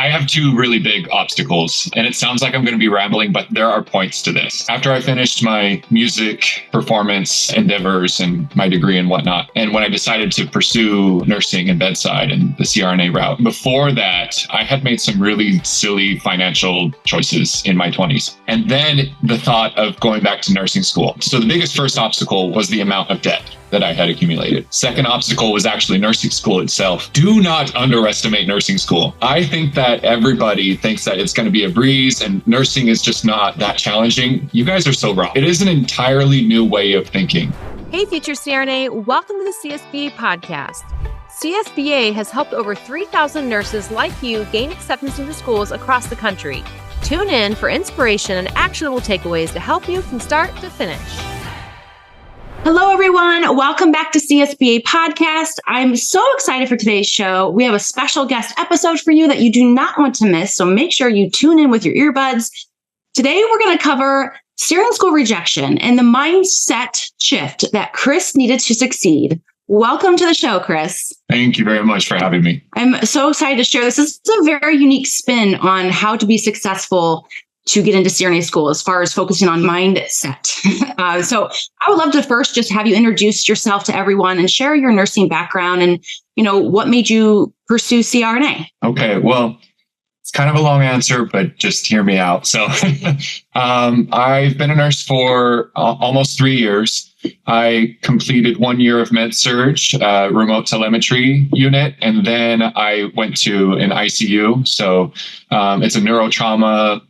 I have two really big obstacles, and it sounds like I'm going to be rambling, but there are points to this. After I finished my music performance endeavors and my degree and whatnot, and when I decided to pursue nursing and bedside and the CRNA route, before that, I had made some really silly financial choices in my 20s. And then the thought of going back to nursing school. So the biggest first obstacle was the amount of debt that I had accumulated. Second obstacle was actually nursing school itself. Do not underestimate nursing school. I think that everybody thinks that it's going to be a breeze and nursing is just not that challenging. You guys are so wrong. It is an entirely new way of thinking. Hey, future CRNA, welcome to the CSPA podcast. CSPA has helped over 3,000 nurses like you gain acceptance into schools across the country. Tune in for inspiration and actionable takeaways to help you from start to finish. Hello, everyone. Welcome back to CSPA Podcast. I'm so excited for today's show. We have a special guest episode for you that you do not want to miss, so make sure you tune in with your earbuds. Today, we're going to cover steering school rejection and the mindset shift that Chris needed to succeed. Welcome to the show, Chris. Thank you very much for having me. I'm so excited to share this. This is a very unique spin on how to be successful to get into CRNA school as far as focusing on mindset. So I would love to first just have you introduce yourself to everyone and share your nursing background and, what made you pursue CRNA? Okay, well, it's kind of a long answer, but just hear me out. So I've been a nurse for almost 3 years. I completed 1 year of med-surg, remote telemetry unit, and then I went to an ICU. So it's a neurotrauma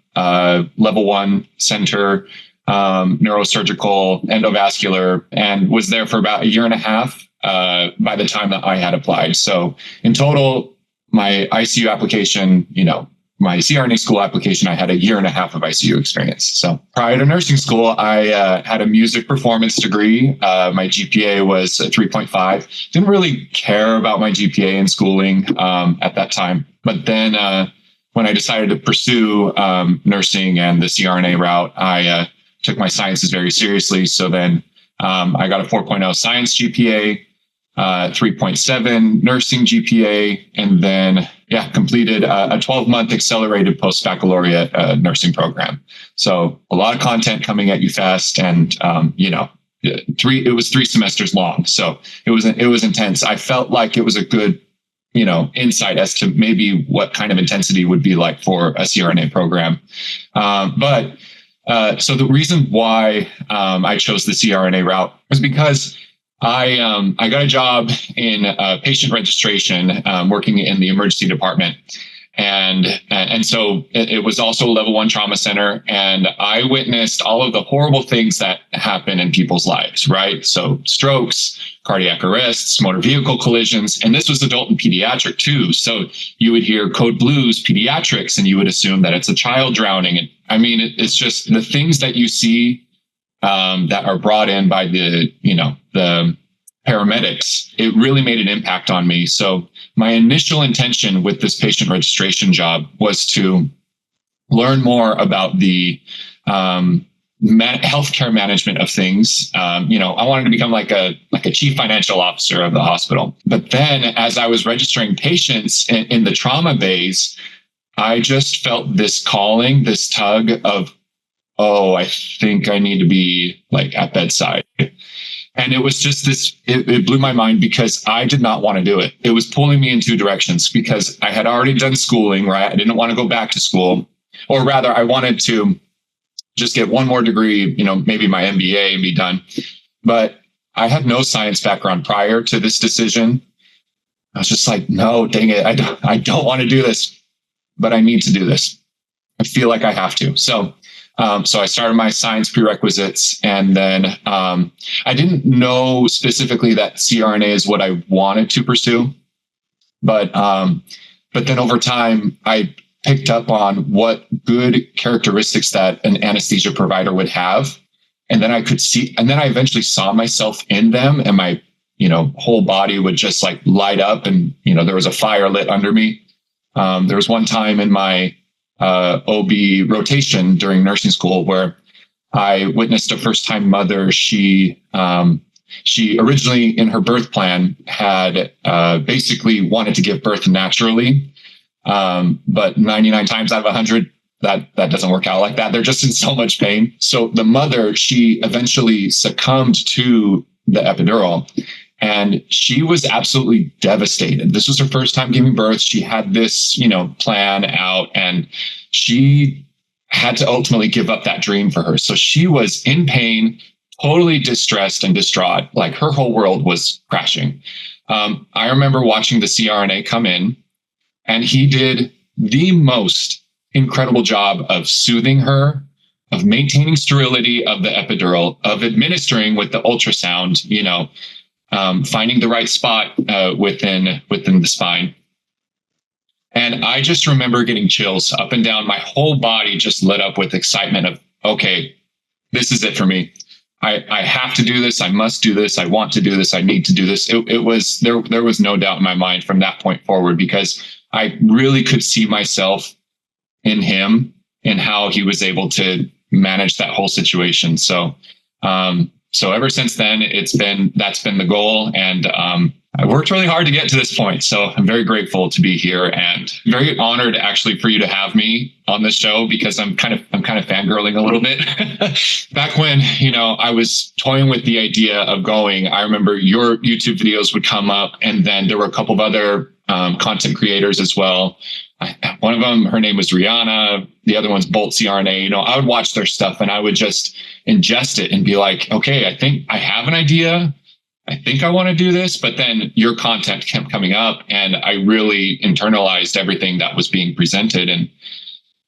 level 1 center, neurosurgical, endovascular, and was there for about a year and a half by the time that I had applied. So in total, my ICU application, my CRNA school application, I had a year and a half of ICU experience. So prior to nursing school, I had a music performance degree. My GPA was 3.5. Didn't really care about my GPA in schooling at that time. But then when I decided to pursue nursing and the CRNA route, I took my sciences very seriously. So then I got a 4.0 science GPA, 3.7 nursing GPA, and then completed a 12-month accelerated post-baccalaureate nursing program. So a lot of content coming at you fast, and it was 3 semesters long. So it was intense. I felt like it was a good insight as to maybe what kind of intensity would be like for a CRNA program. So the reason why I chose the CRNA route was because I got a job in patient registration, working in the emergency department. And so it was also a level 1 trauma center. And I witnessed all of the horrible things that happen in people's lives, right? So strokes, cardiac arrests, motor vehicle collisions, and this was adult and pediatric too. So you would hear code blues, pediatrics, and you would assume that it's a child drowning. And I mean, it's just the things that you see that are brought in by the paramedics. It really made an impact on me. So my initial intention with this patient registration job was to learn more about the healthcare management of things. I wanted to become like a chief financial officer of the hospital. But then as I was registering patients in the trauma bays, I just felt this calling, this tug of, I think I need to be like at bedside. And it was just it blew my mind because I did not want to do it. It was pulling me in 2 directions because I had already done schooling, right? I didn't want to go back to school, or rather I wanted to just get one more degree, maybe my MBA and be done. But I had no science background prior to this decision. I was just like, no, dang it. I don't want to do this, but I need to do this. I feel like I have to. So I started my science prerequisites, and then I didn't know specifically that CRNA is what I wanted to pursue, but then over time I picked up on what good characteristics that an anesthesia provider would have, and then I could see, and then I eventually saw myself in them, and my whole body would just like light up, and there was a fire lit under me. There was one time in my OB rotation during nursing school where I witnessed a first-time mother. She originally in her birth plan had basically wanted to give birth naturally. But 99 times out of 100, that doesn't work out like that. They're just in so much pain. So the mother, she eventually succumbed to the epidural, and she was absolutely devastated. This was her first time giving birth. She had this, plan out, and she had to ultimately give up that dream for her. So she was in pain, totally distressed and distraught. Like her whole world was crashing. I remember watching the CRNA come in, and he did the most incredible job of soothing her, of maintaining sterility of the epidural, of administering with the ultrasound, finding the right spot within the spine. And I just remember getting chills up and down. My whole body just lit up with excitement of, okay, this is it for me. I have to do this. I must do this. I want to do this. I need to do this. There was no doubt in my mind from that point forward, because I really could see myself in him and how he was able to manage that whole situation. So ever since then, that's been the goal. And I worked really hard to get to this point. So I'm very grateful to be here, and very honored actually for you to have me on this show, because I'm kind of fangirling a little bit. Back when, I was toying with the idea of going, I remember your YouTube videos would come up, and then there were a couple of other content creators as well. One of them, her name was Rihanna. The other one's Bolt CRNA. I would watch their stuff, and I would just ingest it and be like, okay, I think I have an idea. I think I want to do this. But then your content kept coming up, and I really internalized everything that was being presented, and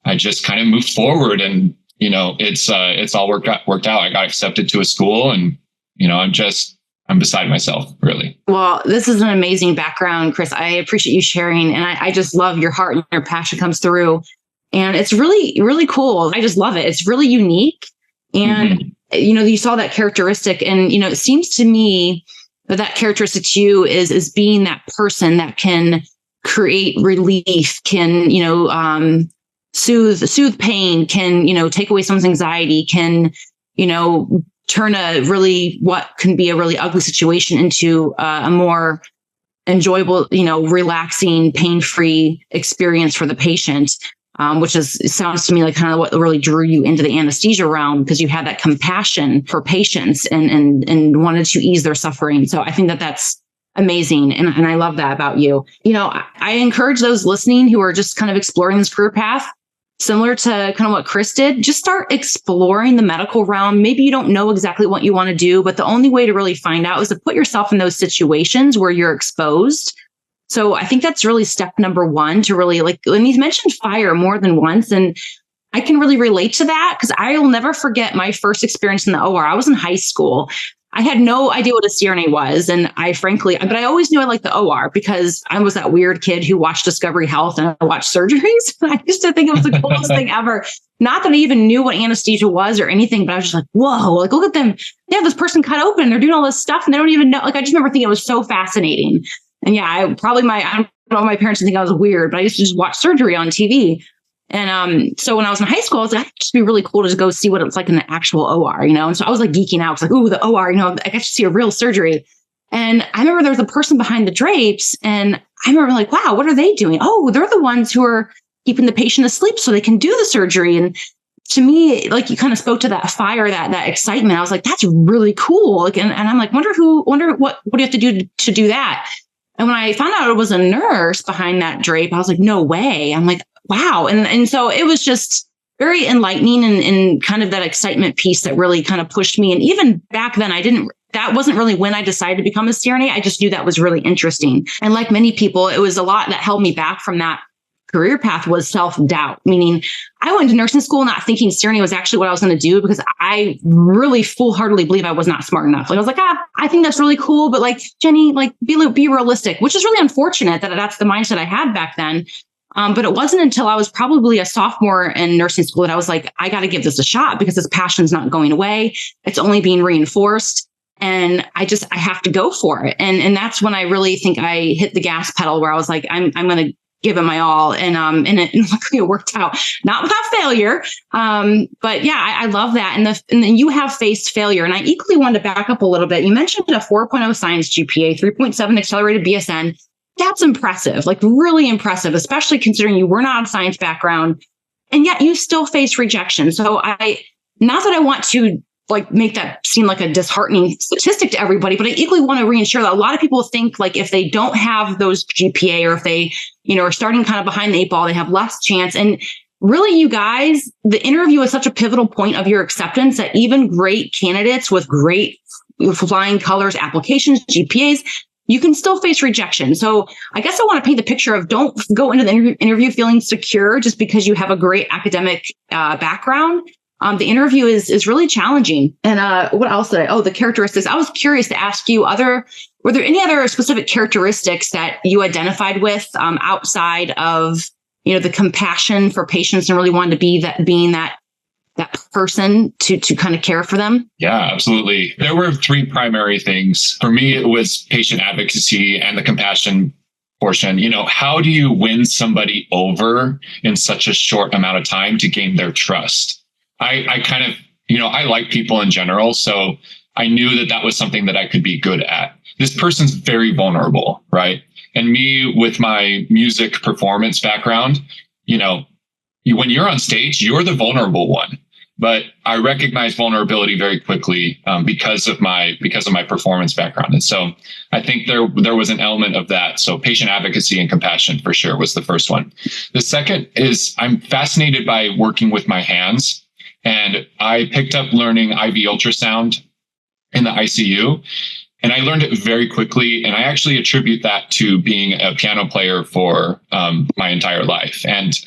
I just kind of moved forward. And it's all worked out. I got accepted to a school, and I'm beside myself, really. Well, this is an amazing background, Chris. I appreciate you sharing. And I just love your heart and your passion comes through. And it's really, really cool. I just love it. It's really unique. And, you saw that characteristic. And, it seems to me that characteristic to you is being that person that can create relief, can, soothe pain, can, take away someone's anxiety, can, turn what can be a really ugly situation into a more enjoyable, relaxing, pain-free experience for the patient, which sounds to me like kind of what really drew you into the anesthesia realm, because you had that compassion for patients and wanted to ease their suffering. So I think that's amazing. And I love that about you. I encourage those listening who are just kind of exploring this career path, similar to kind of what Chris did, just start exploring the medical realm. Maybe you don't know exactly what you want to do, but the only way to really find out is to put yourself in those situations where you're exposed. So I think that's really step number one, to really, and he's mentioned fire more than once. And I can really relate to that, because I will never forget my first experience in the OR. I was in high school. I had no idea what a CRNA was. And but I always knew I liked the OR, because I was that weird kid who watched Discovery Health and I watched surgeries. I used to think it was the coolest thing ever. Not that I even knew what anesthesia was or anything, but I was just like, whoa, look at them. They have this person cut open. They're doing all this stuff and they don't even know. I just remember thinking it was so fascinating. And yeah, I don't know, my parents didn't think I was weird, but I used to just watch surgery on TV. And so when I was in high school, I was like, it'd just be really cool to just go see what it's like in the actual OR, And so I was like geeking out. I was like, ooh, the OR, I got to see a real surgery. And I remember there was a person behind the drapes, and I remember like, wow, what are they doing? Oh, they're the ones who are keeping the patient asleep so they can do the surgery. And to me, like, you kind of spoke to that fire, that excitement. I was like, that's really cool. And I'm like, wonder what do you have to do to do that? And when I found out it was a nurse behind that drape, I was like, no way. I'm like, wow. And so it was just very enlightening and kind of that excitement piece that really kind of pushed me. And even back then, that wasn't really when I decided to become a CRNA. I just knew that was really interesting. And like many people, it was a lot that held me back from that career path was self-doubt, meaning I went to nursing school not thinking CRNA was actually what I was going to do, because I really full-heartedly believe I was not smart enough. Like I was like, I think that's really cool, but like, Jenny, like be realistic, which is really unfortunate that that's the mindset I had back then. But it wasn't until I was probably a sophomore in nursing school that I was like, I got to give this a shot, because this passion's not going away. It's only being reinforced. And I have to go for it. And that's when I really think I hit the gas pedal, where I was like, I'm going to give it my all. And luckily it worked out, not without failure. But yeah, I love that. And then you have faced failure. And I equally wanted to back up a little bit. You mentioned a 4.0 science GPA, 3.7 accelerated BSN. that's impressive, like really impressive, especially considering you were not a science background and yet you still face rejection. So not that I want to like make that seem like a disheartening statistic to everybody, but I equally want to reinsure that a lot of people think like if they don't have those GPA or if they, are starting kind of behind the eight ball, they have less chance. And really, you guys, the interview is such a pivotal point of your acceptance that even great candidates with great flying colors, applications, GPAs, you can still face rejection. So I guess I want to paint the picture of don't go into the interview feeling secure just because you have a great academic background. The interview is really challenging. And what else did the characteristics. I was curious to ask you, were there any other specific characteristics that you identified with outside of, the compassion for patients and really wanted to be that person to kind of care for them? Yeah, absolutely. There were three primary things. For me, it was patient advocacy and the compassion portion. How do you win somebody over in such a short amount of time to gain their trust? I kind of, I like people in general. So I knew that was something that I could be good at. This person's very vulnerable, right? And me with my music performance background, when you're on stage, you're the vulnerable one. But I recognize vulnerability very quickly because of my performance background. And so I think there was an element of that. So patient advocacy and compassion for sure was the first one. The second is I'm fascinated by working with my hands. And I picked up learning IV ultrasound in the ICU. And I learned it very quickly. And I actually attribute that to being a piano player for my entire life. And,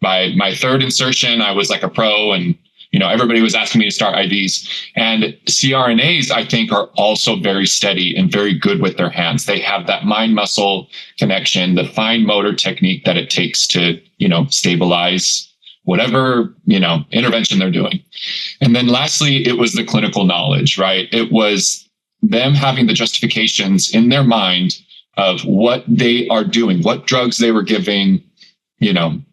by my third insertion, I was like a pro and, everybody was asking me to start IVs. And CRNAs, I think, are also very steady and very good with their hands. They have that mind-muscle connection, the fine motor technique that it takes to, stabilize whatever, intervention they're doing. And then lastly, it was the clinical knowledge, right? It was them having the justifications in their mind of what they are doing, what drugs they were giving,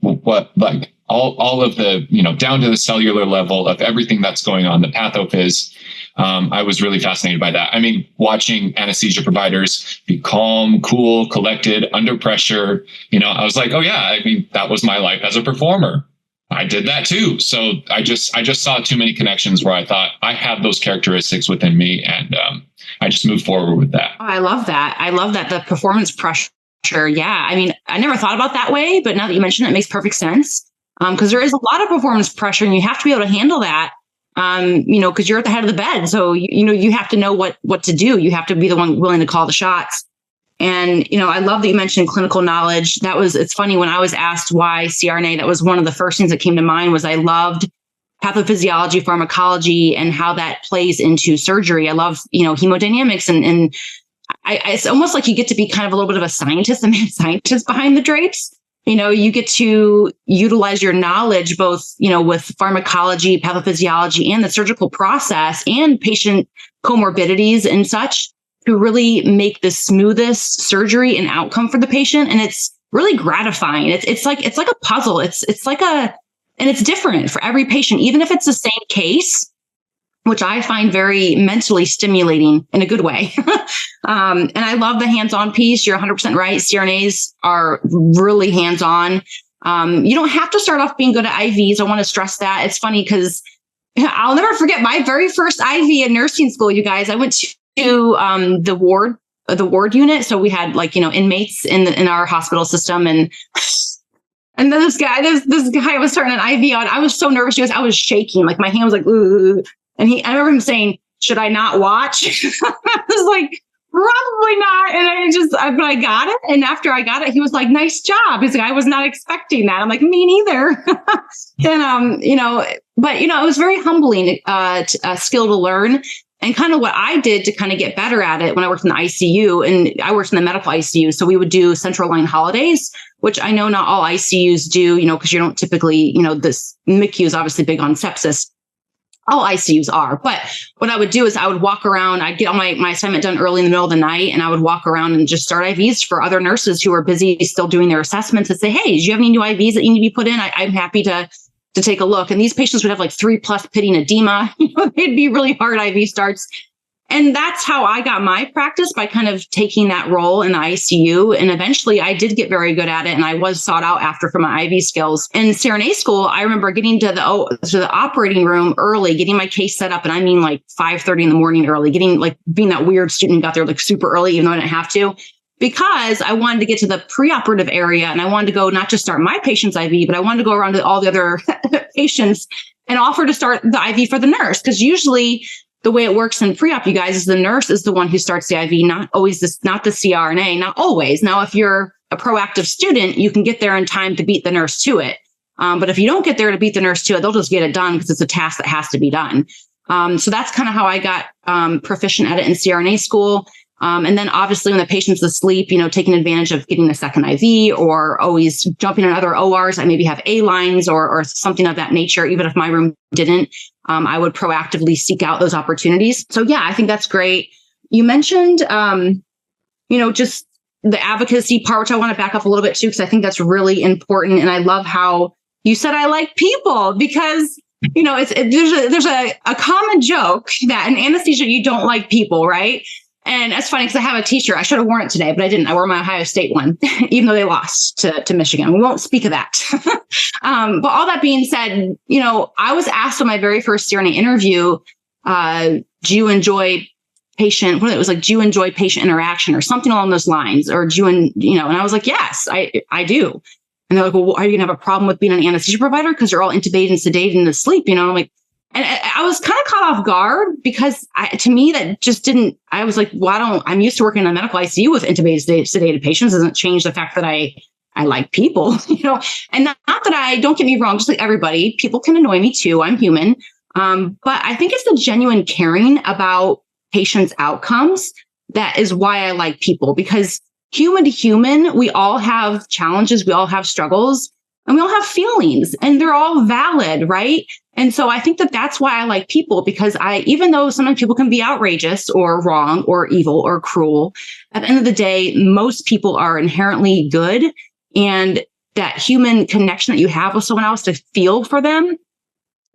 what, like all of the, down to the cellular level of everything that's going on, the pathophys. I was really fascinated by that. I mean, watching anesthesia providers be calm, cool, collected, under pressure, I was like, oh yeah, that was my life as a performer. I did that too. So I just saw too many connections where I thought I have those characteristics within me, and I just moved forward with that. Oh, I love that. The performance pressure. Yeah. I never thought about that way, but now that you mention it, makes perfect sense. Because there is a lot of performance pressure and you have to be able to handle that. Because you're at the head of the bed. So, you have to know what to do. You have to be the one willing to call the shots. And, I love that you mentioned clinical knowledge. It's funny, when I was asked why CRNA, that was one of the first things that came to mind was I loved pathophysiology, pharmacology, and how that plays into surgery. I love, hemodynamics and it's almost like you get to be kind of a little bit of a scientist, the mad scientist behind the drapes. You get to utilize your knowledge, both, with pharmacology, pathophysiology, and the surgical process and patient comorbidities and such, to really make the smoothest surgery and outcome for the patient. And it's really gratifying. It's like a puzzle. And it's different for every patient, even if it's the same case, which I find very mentally stimulating in a good way. And I love the hands-on piece. You're 100% right. CRNAs are really hands-on. You don't have to start off being good at IVs. I want to stress that. It's funny because I'll never forget my very first IV in nursing school, you guys. I went to the ward unit. So we had inmates in our hospital system, and then this guy was starting an IV on. I was so nervous. I was shaking, like my hand was like, ooh. And I remember him saying, should I not watch? I was like, probably not. And but I got it. And after I got it, he was like, nice job. He's like, I was not expecting that. I'm like, me neither. And, but it was very humbling, a skill to learn. And kind of what I did to kind of get better at it when I worked in the ICU, and I worked in the medical ICU. So we would do central line holidays, which I know not all ICUs do, because you don't typically, this MICU is obviously big on sepsis. All ICUs are. But what I would do is I would walk around, I'd get all my assignment done early in the middle of the night, and I would walk around and just start IVs for other nurses who are busy still doing their assessments, and say, hey, do you have any new IVs that you need to be put in? I'm happy to take a look. And these patients would have like 3+ pitting edema. They'd be really hard IV starts. And that's how I got my practice, by kind of taking that role in the ICU. And eventually I did get very good at it. And I was sought out after for my IV skills. In CRNA school, I remember getting to the operating room early, getting my case set up. And I mean like 5:30 in the morning early, being that weird student who got there like super early, even though I didn't have to, because I wanted to get to the preoperative area. And I wanted to go not just start my patient's IV, but I wanted to go around to all the other patients and offer to start the IV for the nurse. Because usually the way it works in pre-op, you guys, is the nurse is the one who starts the IV, not the CRNA, not always. Now, if you're a proactive student, you can get there in time to beat the nurse to it. But if you don't get there to beat the nurse to it, they'll just get it done because it's a task that has to be done. So that's kind of how I got proficient at it in CRNA school. And then obviously when the patient's asleep, taking advantage of getting a second IV, or always jumping in other ORs that maybe have A lines or something of that nature. Even if my room didn't, I would proactively seek out those opportunities. So yeah, I think that's great. You mentioned, just the advocacy part, which I want to back up a little bit too, because I think that's really important. And I love how you said, I like people, because there's a common joke that in anesthesia, you don't like people, right? And it's funny because I have a t-shirt. I should have worn it today, but I didn't. I wore my Ohio State one, even though they lost to Michigan. We won't speak of that. But all that being said, I was asked on my very first CRNA interview, do you enjoy patient? It was like, do you enjoy patient interaction or something along those lines? Or and I was like, yes, I do. And they're like, well, are you going to have a problem with being an anesthesia provider because you're all intubated and sedated and asleep? I'm like, and I was kind of caught off guard because to me, that just didn't, I was like, well, I'm used to working in a medical ICU with intubated, sedated patients. Doesn't change the fact that I like people, and not that don't get me wrong, just like everybody, people can annoy me too. I'm human. But I think it's the genuine caring about patients' outcomes that is why I like people, because human to human, we all have challenges. We all have struggles. And we all have feelings, and they're all valid, right? And so I think that that's why I like people, because even though sometimes people can be outrageous or wrong or evil or cruel, at the end of the day, most people are inherently good. And that human connection that you have with someone else to feel for them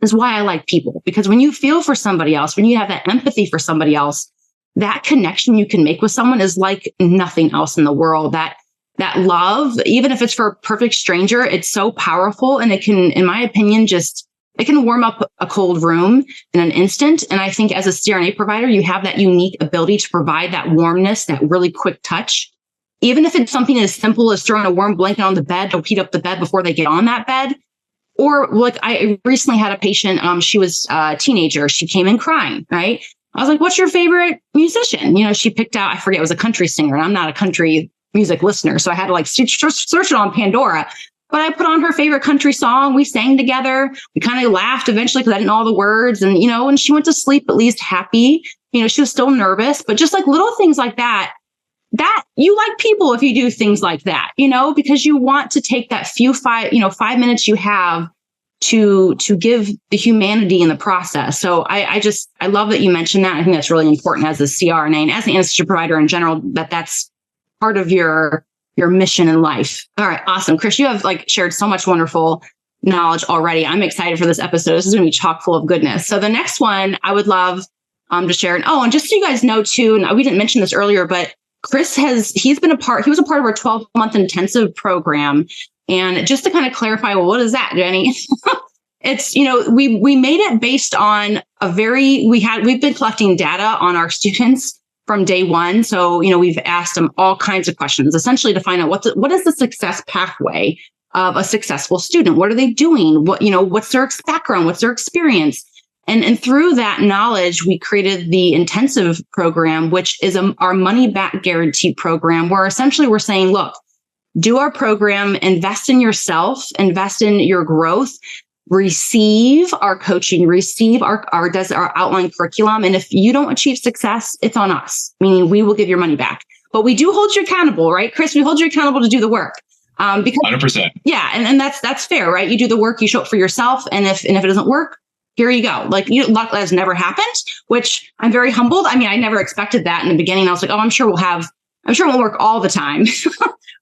is why I like people. Because when you feel for somebody else, when you have that empathy for somebody else, that connection you can make with someone is like nothing else in the world. That love, even if it's for a perfect stranger, it's so powerful. And it can, in my opinion, it can warm up a cold room in an instant. And I think as a CRNA provider, you have that unique ability to provide that warmness, that really quick touch. Even if it's something as simple as throwing a warm blanket on the bed to heat up the bed before they get on that bed. Or like I recently had a patient, she was a teenager. She came in crying, right? I was like, what's your favorite musician? She picked out, I forget, it was a country singer, and I'm not a country music listener. So I had to like search it on Pandora, but I put on her favorite country song. We sang together. We kind of laughed eventually because I didn't know all the words. And, and she went to sleep at least happy. She was still nervous, but just like little things like that you like people if you do things like that, because you want to take that 5 minutes you have to give the humanity in the process. So I love that you mentioned that. I think that's really important as a CRNA and as an anesthesia provider in general, that's part of your mission in life. All right. Awesome. Chris, you have shared so much wonderful knowledge already. I'm excited for this episode. This is going to be chock full of goodness. So the next one I would love to share. And just so you guys know too, and we didn't mention this earlier, but Chris he was a part of our 12-month intensive program. And just to kind of clarify, well, what is that, Jenny? It's, we made it based on we've been collecting data on our students from day one. So, we've asked them all kinds of questions, essentially to find out what is the success pathway of a successful student? What are they doing? What's their background? What's their experience? And through that knowledge, we created the intensive program, which is our money back guarantee program, where essentially we're saying, look, do our program, invest in yourself, invest in your growth, receive our coaching, receive our outline curriculum. And if you don't achieve success, it's on us, meaning we will give your money back. But we do hold you accountable, right, Chris? We hold you accountable to do the work. Because 100%. Yeah. And that's fair, right? You do the work, you show up for yourself. And if it doesn't work, here you go. Luckily has never happened, which I'm very humbled. I mean, I never expected that in the beginning. I was like, I'm sure it won't work all the time.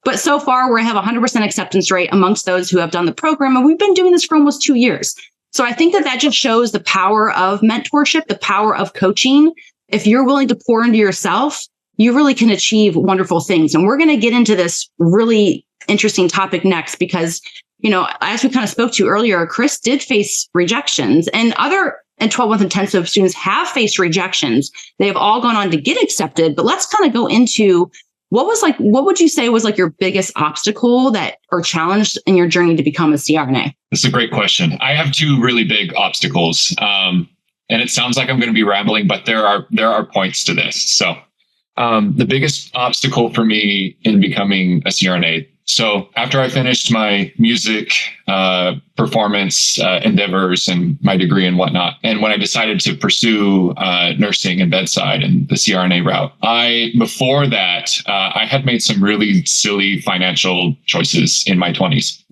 But so far, we have 100% acceptance rate amongst those who have done the program. And we've been doing this for almost 2 years. So I think that just shows the power of mentorship, the power of coaching, if you're willing to pour into yourself, you really can achieve wonderful things. And we're going to get into this really interesting topic next because, as we kind of spoke to earlier, Chris did face rejections, and other 12-month intensive students have faced rejections. They have all gone on to get accepted, but let's kind of go into what would you say was like your biggest obstacle or challenge in your journey to become a CRNA? That's a great question. I have two really big obstacles. And it sounds like I'm going to be rambling, but there are points to this. So the biggest obstacle for me in becoming a CRNA. So after I finished my music performance endeavors and my degree and whatnot, and when I decided to pursue nursing and bedside and the CRNA route, before that, I had made some really silly financial choices in my 20s.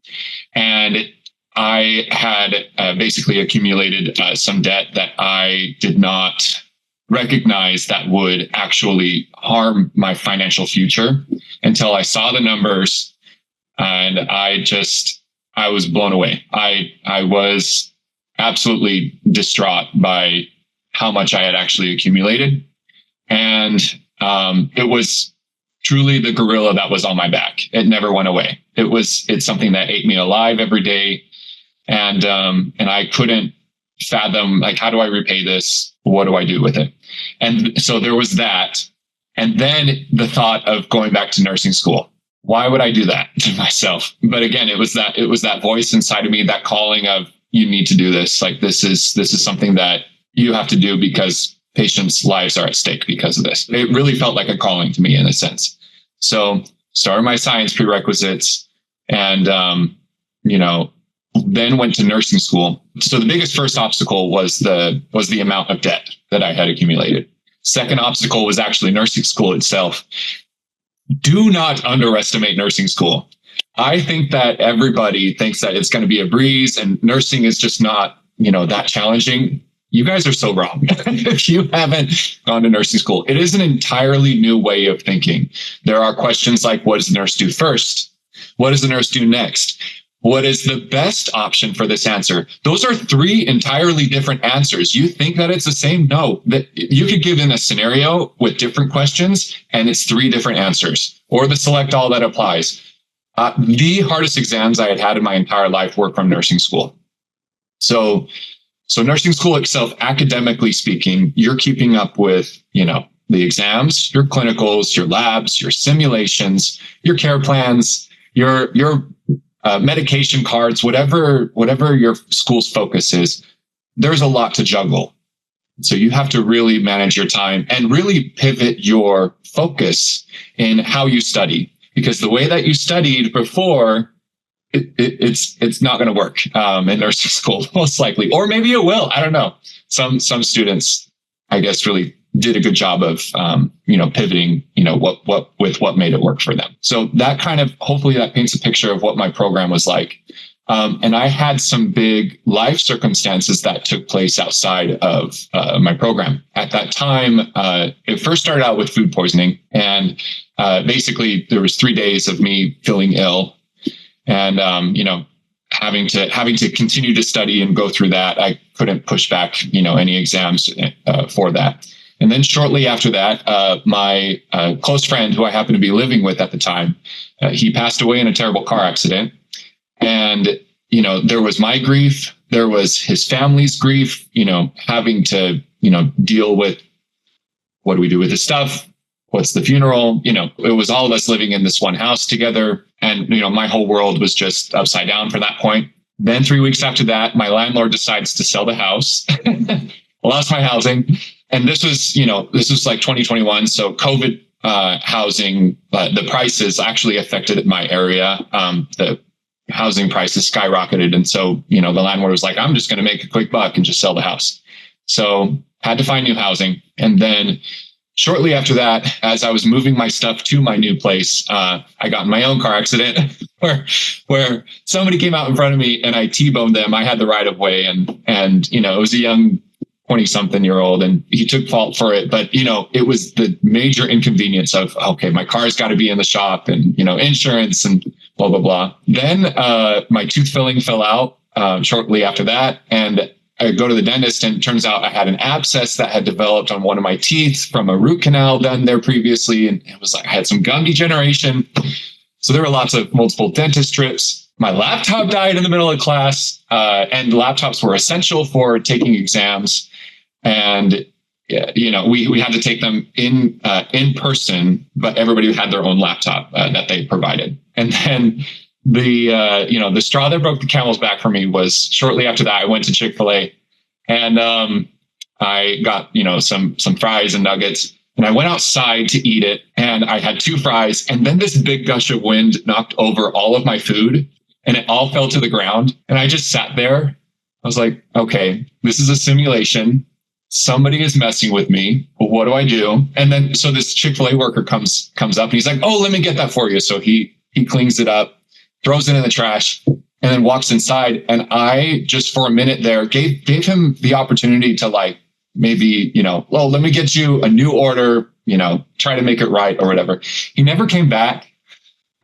And I had basically accumulated some debt that I did not recognize that would actually harm my financial future until I saw the numbers. And I was blown away. I was absolutely distraught by how much I had actually accumulated. And it was truly the gorilla that was on my back. It never went away. It's something that ate me alive every day. And I couldn't fathom, like, how do I repay this? What do I do with it? And so there was that. And then the thought of going back to nursing school. Why would I do that to myself? But again, it was that voice inside of me, that calling of, you need to do this. Like, this is something that you have to do because patients' lives are at stake because of this. It really felt like a calling to me in a sense. So started my science prerequisites and, then went to nursing school. So the biggest first obstacle was the amount of debt that I had accumulated. Second obstacle was actually nursing school itself. Do not underestimate nursing school. I think that everybody thinks that it's going to be a breeze and nursing is just not, that challenging. You guys are so wrong. If you haven't gone to nursing school, it is an entirely new way of thinking. There are questions like, what does the nurse do first? What does the nurse do next? What is the best option for this answer? Those are three entirely different answers. You think that it's the same? No, that you could give in a scenario with different questions and it's three different answers, or the select all that applies. The hardest exams I had in my entire life were from nursing school. So nursing school itself, academically speaking, you're keeping up with, the exams, your clinicals, your labs, your simulations, your care plans, your medication cards, whatever your school's focus is, there's a lot to juggle. So you have to really manage your time and really pivot your focus in how you study, because the way that you studied before, it's not going to work in nursing school, most likely, or maybe it will. I don't know. Some students, I guess, really did a good job of, pivoting, what made it work for them. So that hopefully that paints a picture of what my program was like. And I had some big life circumstances that took place outside of my program. At that time, it first started out with food poisoning. And basically there was 3 days of me feeling ill and, having to continue to study and go through that. I couldn't push back, any exams for that. And then shortly after that, my close friend who I happened to be living with at the time, he passed away in a terrible car accident. And, there was my grief, there was his family's grief, having to, deal with what do we do with his stuff? What's the funeral? It was all of us living in this one house together. And, my whole world was just upside down from that point. Then 3 weeks after that, my landlord decides to sell the house. I lost my housing. And this was like 2021. So COVID housing, the prices actually affected my area. The housing prices skyrocketed. And so, the landlord was like, I'm just going to make a quick buck and just sell the house. So had to find new housing. And then shortly after that, as I was moving my stuff to my new place, I got in my own car accident where somebody came out in front of me and I T-boned them. I had the right of way and it was a young 20-something-year-old, and he took fault for it. But, it was the major inconvenience of, okay, my car's got to be in the shop and, insurance and blah, blah, blah. Then my tooth filling fell out shortly after that. And I go to the dentist, and it turns out I had an abscess that had developed on one of my teeth from a root canal done there previously. And it was like, I had some gum degeneration. So there were multiple dentist trips. My laptop died in the middle of class, and laptops were essential for taking exams. And, we had to take them in person, but everybody had their own laptop that they provided. And then the straw that broke the camel's back for me was shortly after that, I went to Chick-fil-A, and I got, some fries and nuggets, and I went outside to eat it, and I had 2 fries, and then this big gush of wind knocked over all of my food, and it all fell to the ground. And I just sat there. I was like, okay, this is a simulation. Somebody is messing with me. What do I do? And then, so this Chick-fil-A worker comes up, and he's like, oh, let me get that for you. So he cleans it up, throws it in the trash, and then walks inside. And I just for a minute there gave him the opportunity to like, maybe, well, let me get you a new order, try to make it right or whatever. He never came back.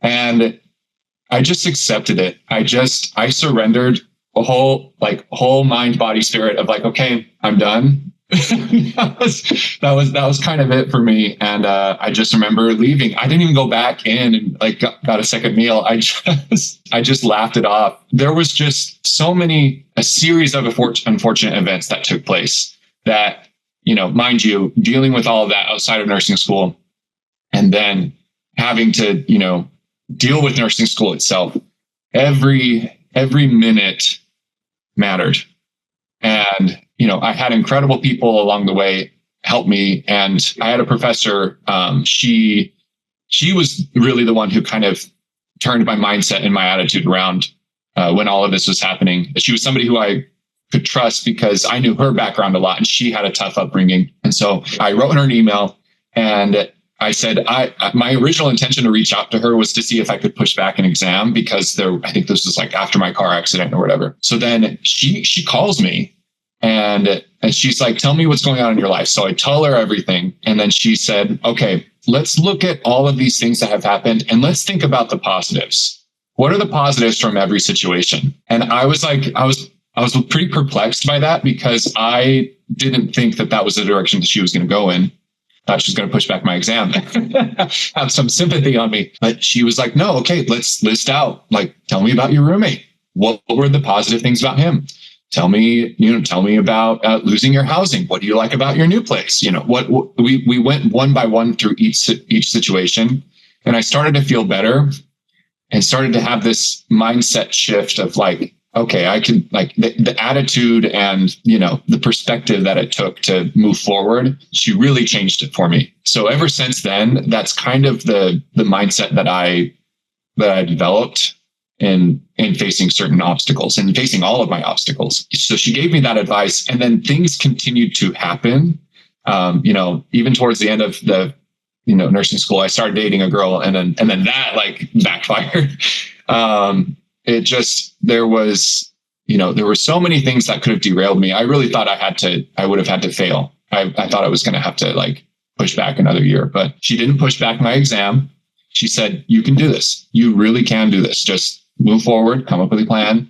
And I just accepted it. I surrendered a whole mind, body, spirit of like, okay, I'm done. that was kind of it for me. And I just remember leaving. I didn't even go back in and like got a second meal. I just laughed it off. There was just a series of unfortunate events that took place that, mind you, dealing with all of that outside of nursing school, and then having to, deal with nursing school itself. Every minute mattered. And, I had incredible people along the way help me. And I had a professor, she was really the one who kind of turned my mindset and my attitude around when all of this was happening. She was somebody who I could trust because I knew her background a lot, and she had a tough upbringing. And so I wrote her an email, and I said, my original intention to reach out to her was to see if I could push back an exam, because I think this was like after my car accident or whatever. So then she calls me, and she's like, tell me what's going on in your life. So I tell her everything. And then she said, okay, let's look at all of these things that have happened, and let's think about the positives. What are the positives from every situation? And I was pretty perplexed by that, because I didn't think that was the direction that she was going to go in. Thought she was going to push back my exam, have some sympathy on me. But she was like, no, okay, let's list out, like, tell me about your roommate. What were the positive things about him? Tell me about losing your housing. What do you like about your new place? We went one by one through each situation. And I started to feel better and started to have this mindset shift of like, okay, I can, like, the attitude and, the perspective that it took to move forward. She really changed it for me. So ever since then, that's kind of the mindset that I developed in facing certain obstacles and facing all of my obstacles. So she gave me that advice, and then things continued to happen. Even towards the end of the, nursing school, I started dating a girl, and then that like backfired. There were so many things that could have derailed me. I really thought I would have had to fail. I thought I was going to have to like push back another year, but she didn't push back my exam. She said, you can do this. You really can do this. Just move forward, come up with a plan.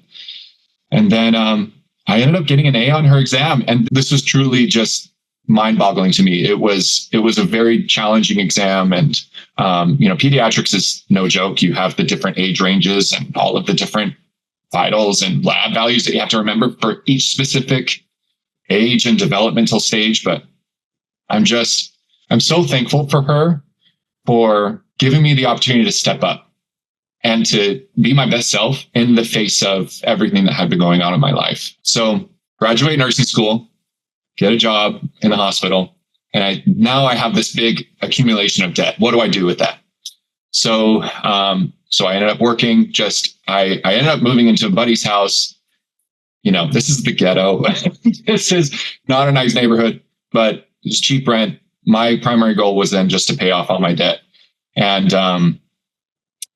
And then I ended up getting an A on her exam. And this was truly just mind-boggling to me. It was a very challenging exam. And, pediatrics is no joke. You have the different age ranges and all of the different vitals and lab values that you have to remember for each specific age and developmental stage. But I'm so thankful for her for giving me the opportunity to step up and to be my best self in the face of everything that had been going on in my life. So graduate nursing school, get a job in the hospital. And now I have this big accumulation of debt. What do I do with that? So I ended up working I ended up moving into a buddy's house. This is the ghetto. This is not a nice neighborhood, but it's cheap rent. My primary goal was then just to pay off all my debt. And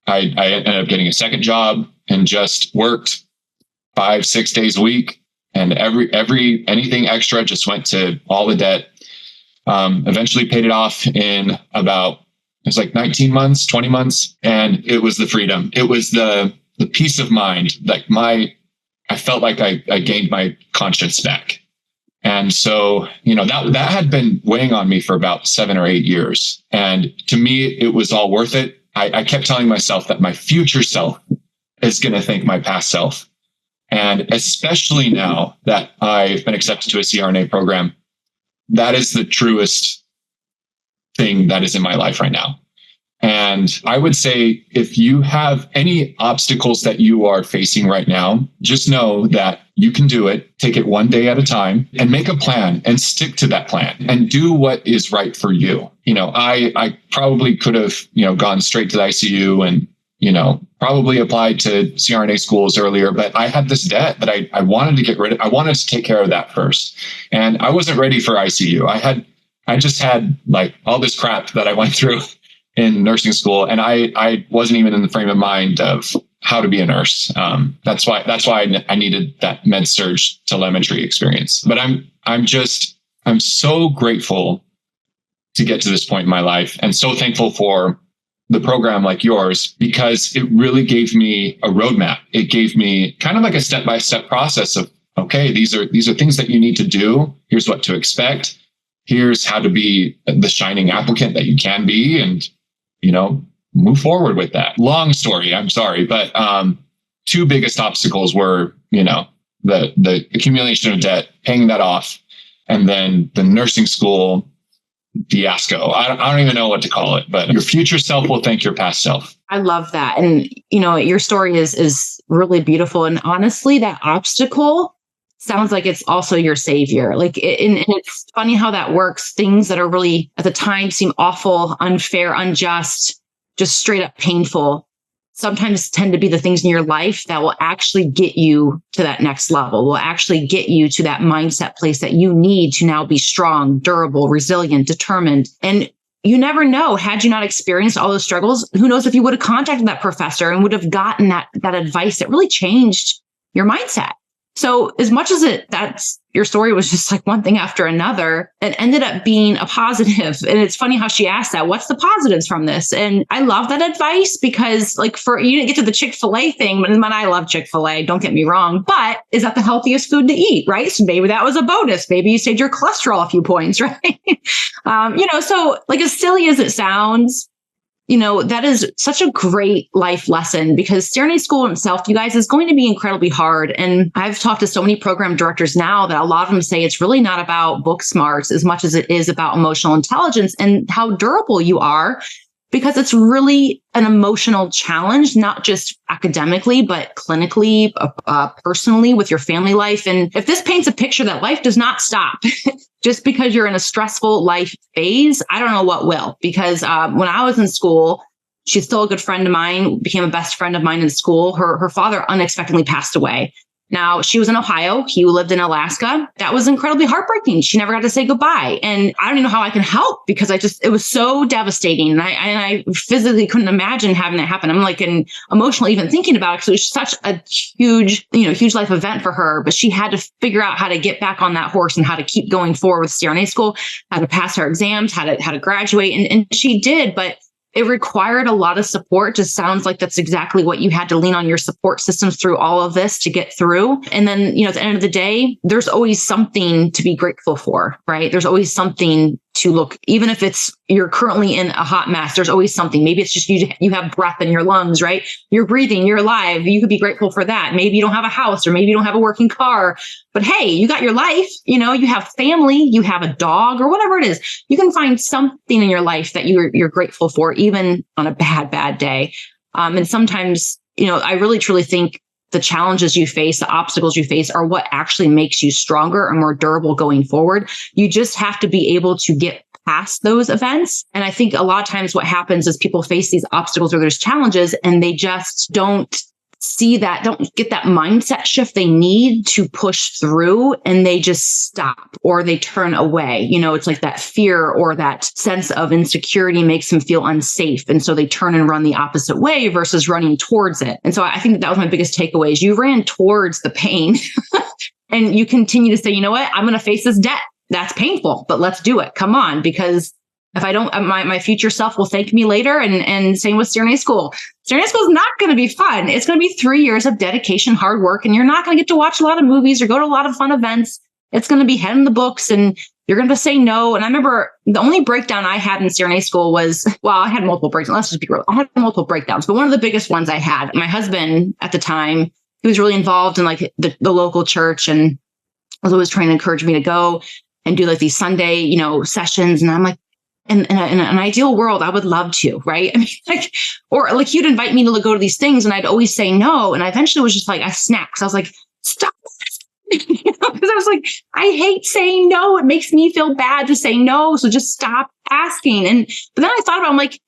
I ended up getting a second job and just worked 5-6 days a week. And anything extra just went to all the debt. Eventually paid it off in it was like 19 months, 20 months. And it was the freedom. It was the peace of mind. Like I felt like I gained my conscience back. And so, that had been weighing on me for about 7 or 8 years. And to me, it was all worth it. I kept telling myself that my future self is going to thank my past self. And especially now that I've been accepted to a CRNA program, that is the truest thing that is in my life right now. And I would say if you have any obstacles that you are facing right now, just know that you can do it. Take it one day at a time and make a plan and stick to that plan and do what is right for you. I probably could have, gone straight to the ICU and, probably applied to CRNA schools earlier, but I had this debt that I wanted to get rid of. I wanted to take care of that first. And I wasn't ready for ICU. I just had like all this crap that I went through in nursing school. And I wasn't even in the frame of mind of how to be a nurse. That's why I needed that med-surg telemetry experience. But I'm so grateful to get to this point in my life and so thankful for the program like yours, because it really gave me a roadmap. It gave me kind of like a step-by-step process of, okay, these are things that you need to do. Here's what to expect. Here's how to be the shining applicant that you can be, and move forward with that. Long story, I'm sorry, but 2 biggest obstacles were, the accumulation of debt, paying that off, and then the nursing school fiasco. I don't even know what to call it, but your future self will thank your past self. I love that. And, your story is really beautiful. And honestly, that obstacle sounds like it's also your savior. And it's funny how that works. Things that are really at the time seem awful, unfair, unjust, just straight up painful, sometimes tend to be the things in your life that will actually get you to that next level, will actually get you to that mindset place that you need to now be strong, durable, resilient, determined. And you never know, had you not experienced all those struggles, who knows if you would have contacted that professor and would have gotten that advice that really changed your mindset. So as much as that's your story was just like one thing after another, it ended up being a positive. And it's funny how she asked that, what's the positives from this? And I love that advice because you didn't get to the Chick-fil-A thing, but I love Chick-fil-A, don't get me wrong, but is that the healthiest food to eat, right? So maybe that was a bonus. Maybe you saved your cholesterol a few points, right? So as silly as it sounds, that is such a great life lesson because CRNA school itself, you guys, is going to be incredibly hard. And I've talked to so many program directors now that a lot of them say it's really not about book smarts as much as it is about emotional intelligence and how durable you are, because it's really an emotional challenge, not just academically, but clinically, personally with your family life. And if this paints a picture that life does not stop just because you're in a stressful life phase, I don't know what will. Because when I was in school, she's still a good friend of mine, became a best friend of mine in school. Her father unexpectedly passed away. Now, she was in Ohio. He lived in Alaska. That was incredibly heartbreaking. She never got to say goodbye. And I don't even know how I can help because it was so devastating. And I physically couldn't imagine having that happen. I'm emotionally even thinking about it because it was such a huge life event for her. But she had to figure out how to get back on that horse and how to keep going forward with CRNA school, how to pass her exams, how to graduate. And she did. But it required a lot of support. Just sounds like that's exactly what you had to lean on your support systems through all of this to get through. And then, at the end of the day, there's always something to be grateful for, right? There's always something to look, even if you're currently in a hot mess, there's always something. Maybe it's just you have breath in your lungs, right? You're breathing, you're alive. You could be grateful for that. Maybe you don't have a house or maybe you don't have a working car, but hey, you got your life, you have family, you have a dog or whatever it is. You can find something in your life that you're grateful for, even on a bad day. And sometimes, I really truly think the challenges you face, the obstacles you face are what actually makes you stronger and more durable going forward. You just have to be able to get past those events. And I think a lot of times what happens is people face these obstacles or there's challenges and they just don't don't get that mindset shift they need to push through, and they just stop or they turn away. It's like that fear or that sense of insecurity makes them feel unsafe. And so they turn and run the opposite way versus running towards it. And so I think that was my biggest takeaway is you ran towards the pain and you continue to say, you know what, I'm going to face this debt. That's painful, but let's do it. Come on, because If I don't, my future self will thank me later. And same with CRNA school. CRNA school is not going to be fun. It's going to be 3 years of dedication, hard work, and you're not going to get to watch a lot of movies or go to a lot of fun events. It's going to be head in the books and you're going to say no. And I remember the only breakdown I had in CRNA school was, well, I had multiple breakdowns. Let's just be real. I had multiple breakdowns, but one of the biggest ones I had, my husband at the time, he was really involved in like the local church and was always trying to encourage me to go and do like these Sunday, sessions. And I'm like, in an ideal world, I would love to, right? I mean, or he'd invite me to go to these things and I'd always say no. And I eventually was just like, I snapped because I was like, stop. Because I was like, I hate saying no. It makes me feel bad to say no. So just stop asking. But then I thought about it, I'm like,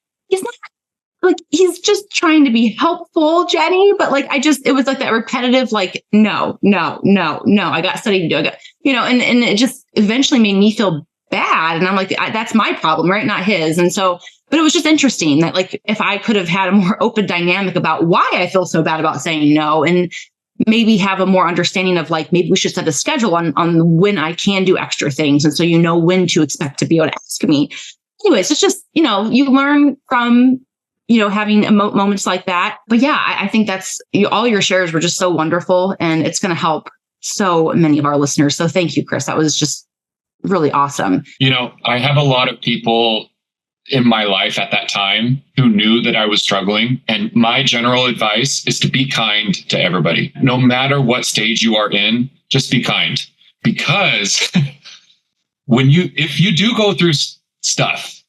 he's just trying to be helpful, Jenny. But it was like that repetitive, no. I got study to do. And it just eventually made me feel bad. And I'm like, that's my problem, right? Not his. And so, but it was just interesting that if I could have had a more open dynamic about why I feel so bad about saying no, and maybe have a more understanding of maybe we should set a schedule on when I can do extra things. And so, when to expect to be able to ask me. Anyways, it's just, you learn from, having moments like that. But yeah, I think that's all your shares were just so wonderful and it's going to help so many of our listeners. So thank you, Chris. That was just really awesome. I have a lot of people in my life at that time who knew that I was struggling. And my general advice is to be kind to everybody. No matter what stage you are in, just be kind. Because if you do go through stuff,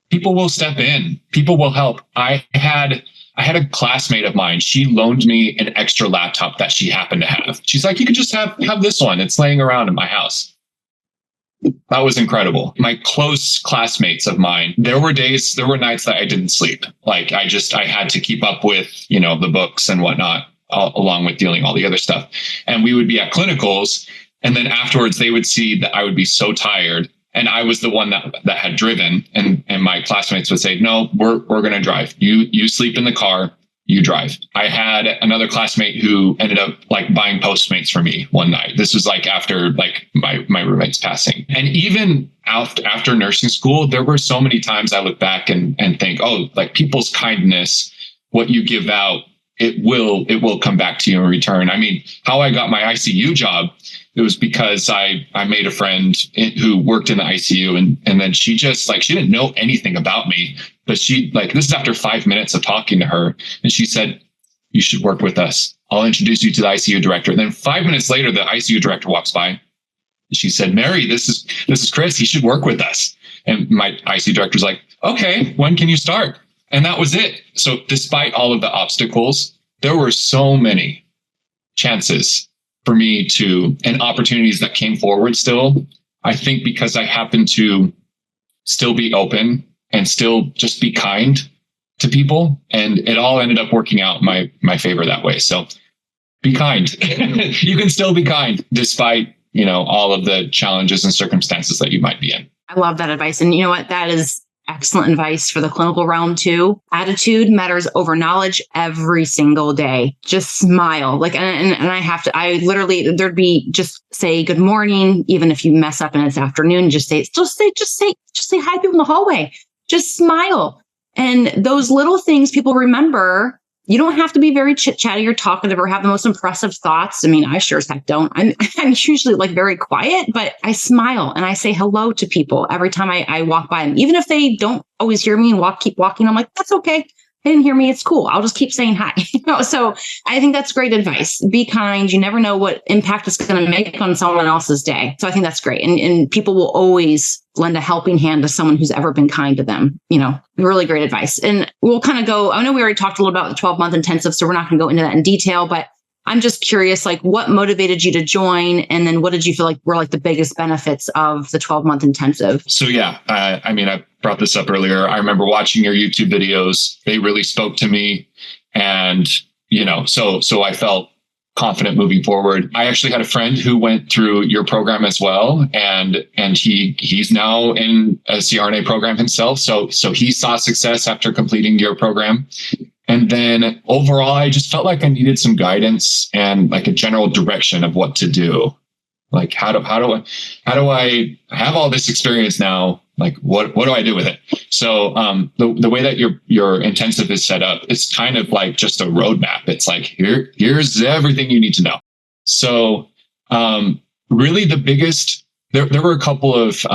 people will step in, people will help. I had a classmate of mine. She loaned me an extra laptop that she happened to have. She's like, you can just have this one. It's laying around in my house. That was incredible. My close classmates of mine, there were nights that I didn't sleep. I had to keep up with, the books and whatnot, along with dealing all the other stuff. And we would be at clinicals. And then afterwards they would see that I would be so tired. And I was the one that had driven. And my classmates would say, no, we're going to drive. You sleep in the car. You drive. I had another classmate who ended up buying Postmates for me one night. This was after my roommate's passing. And even after nursing school, there were so many times I look back and think, people's kindness, what you give out, it will come back to you in return. I mean, how I got my ICU job, it was because I made a friend who worked in the ICU and then she just she didn't know anything about me, but she this is after 5 minutes of talking to her. And she said, you should work with us. I'll introduce you to the ICU director. And then 5 minutes later, the ICU director walks by. She said, Mary, this is Chris. He should work with us. And my ICU director's like, okay, when can you start? And that was it. So despite all of the obstacles, there were so many chances for me and opportunities that came forward still. I think because I happened to still be open and still just be kind to people. And it all ended up working out in my favor that way. So be kind. You can still be kind despite, all of the challenges and circumstances that you might be in. I love that advice. And you know what? That is excellent advice for the clinical realm too. Attitude matters over knowledge every single day. Just smile. I literally, there'd be just say good morning, even if you mess up and it's afternoon, just say hi to people in the hallway. Just smile. And those little things people remember. You don't have to be very chit-chatty or talkative or have the most impressive thoughts. I mean, I sure as heck don't. I'm usually very quiet, but I smile and I say hello to people every time I walk by them. Even if they don't always hear me and keep walking, I'm like, that's okay. They didn't hear me. It's cool. I'll just keep saying hi. So I think that's great advice. Be kind. You never know what impact it's going to make on someone else's day. So I think that's great. And people will always lend a helping hand to someone who's ever been kind to them. Really great advice. And we'll kind of go, I know we already talked a little about the 12-month intensive, so we're not going to go into that in detail, but I'm just curious, what motivated you to join? And then what did you feel were the biggest benefits of the 12-month intensive? So yeah, I brought this up earlier. I remember watching your YouTube videos. They really spoke to me. And, so I felt confident moving forward. I actually had a friend who went through your program as well. And he's now in a CRNA program himself. So he saw success after completing your program. And then overall, I just felt like I needed some guidance and a general direction of what to do. Like, how do I have all this experience now? Like, what do I do with it? So, the way that your intensive is set up, it's kind of like just a roadmap. It's like, here's everything you need to know. So, really the biggest, there were a couple of,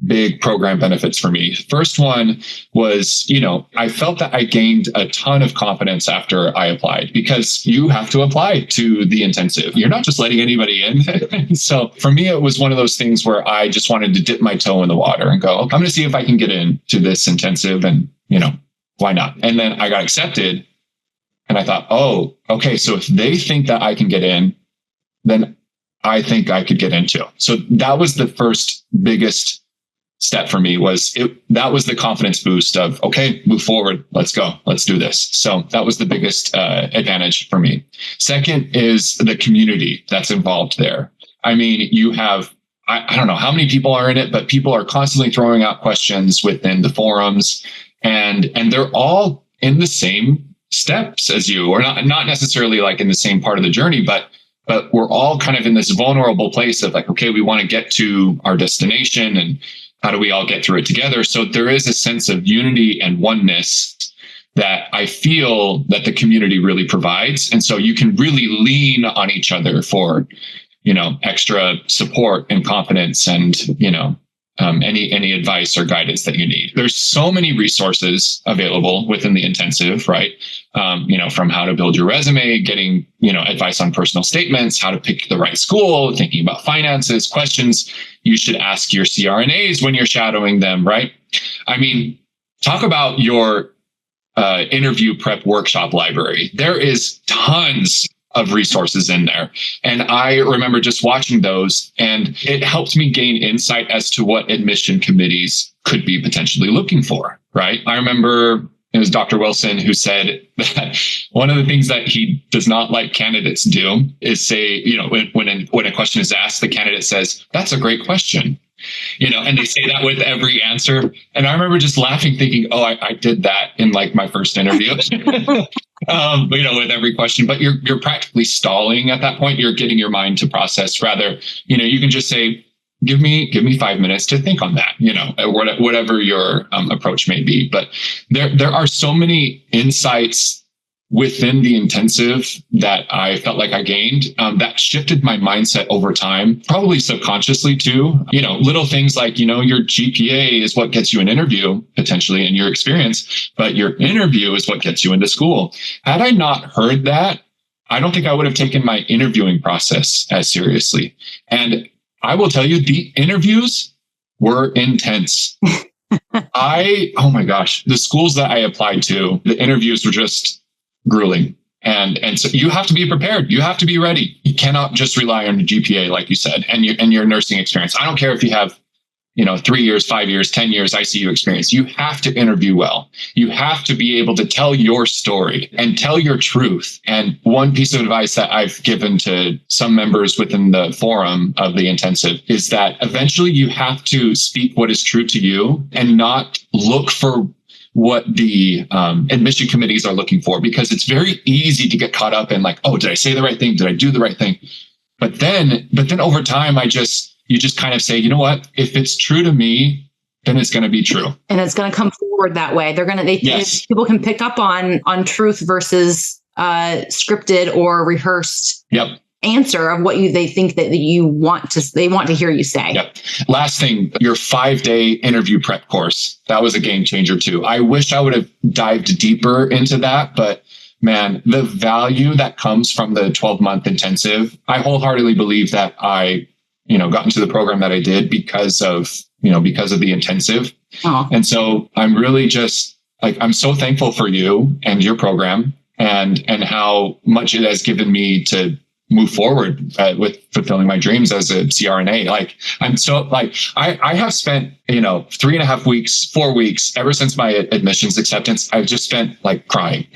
big program benefits for me. First one was, I felt that I gained a ton of confidence after I applied, because you have to apply to the intensive. You're not just letting anybody in. So for me, it was one of those things where I just wanted to dip my toe in the water and go, I'm going to see if I can get into this intensive, and, why not? And then I got accepted, and I thought, oh, okay. So if they think that I can get in, then I think I could get into. So that was the first biggest step for me. That was the confidence boost of, okay, move forward. Let's go. Let's do this. So that was the biggest advantage for me. Second is the community that's involved there. I mean, you have, I don't know how many people are in it, but people are constantly throwing out questions within the forums, and they're all in the same steps as you, or not necessarily like in the same part of the journey, but we're all kind of in this vulnerable place of like, okay, we want to get to our destination, and how do we all get through it together? So there is a sense of unity and oneness that I feel that the community really provides. And so you can really lean on each other for, extra support and confidence, and, any advice or guidance that you need. There's so many resources available within the intensive, right? From how to build your resume, getting, advice on personal statements, how to pick the right school, thinking about finances, questions you should ask your CRNAs when you're shadowing them, right? I mean, talk about your interview prep workshop library. There is tons of resources in there. And I remember just watching those, and it helped me gain insight as to what admission committees could be potentially looking for, right? I remember it was Dr. Wilson who said that one of the things that he does not like candidates do is say, when a question is asked, the candidate says, "That's a great question." And they say that with every answer. And I remember just laughing, thinking, oh, I did that in like my first interview, with every question, but you're practically stalling at that point. You're getting your mind to process. Rather, you can just say, give me 5 minutes to think on that, whatever your approach may be. But there are so many insights within the intensive that I felt like I gained, that shifted my mindset over time, probably subconsciously too. Little things like, your GPA is what gets you an interview potentially in your experience, but your interview is what gets you into school. Had I not heard that, I don't think I would have taken my interviewing process as seriously. And I will tell you, the interviews were intense. Oh my gosh, the schools that I applied to, the interviews were just grueling. And so you have to be prepared. You have to be ready. You cannot just rely on your GPA, like you said, and your nursing experience. I don't care if you have, 3 years, 5 years, 10 years ICU experience. You have to interview well. You have to be able to tell your story and tell your truth. And one piece of advice that I've given to some members within the forum of the intensive is that eventually you have to speak what is true to you and not look for what the admission committees are looking for, because it's very easy to get caught up in like, oh, did I say the right thing? Did I do the right thing? But then over time, you just kind of say, you know what, if it's true to me, then it's going to be true. And it's going to come forward that way. Yes. People can pick up on truth versus scripted or rehearsed. Yep. Answer of what they think that they want to hear you say. Yep. Last thing, your 5-day interview prep course. That was a game changer too. I wish I would have dived deeper into that, but man, the value that comes from the 12-month intensive, I wholeheartedly believe that I, got into the program that I did because of the intensive. Oh. And so I'm really just like, I'm so thankful for you and your program and how much it has given me to move forward with fulfilling my dreams as a CRNA. Like I'm so like, I have spent, 3.5 weeks, 4 weeks, ever since my admissions acceptance, I've just spent like crying,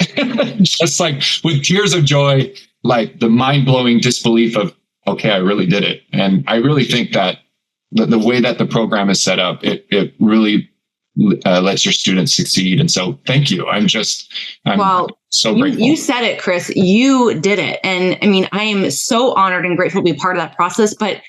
just like with tears of joy, like the mind-blowing disbelief of, okay, I really did it. And I really think that the way that the program is set up, it really lets your students succeed. And so thank you. I'm so grateful. You said it, Chris. You did it. And I mean, I am so honored and grateful to be part of that process. But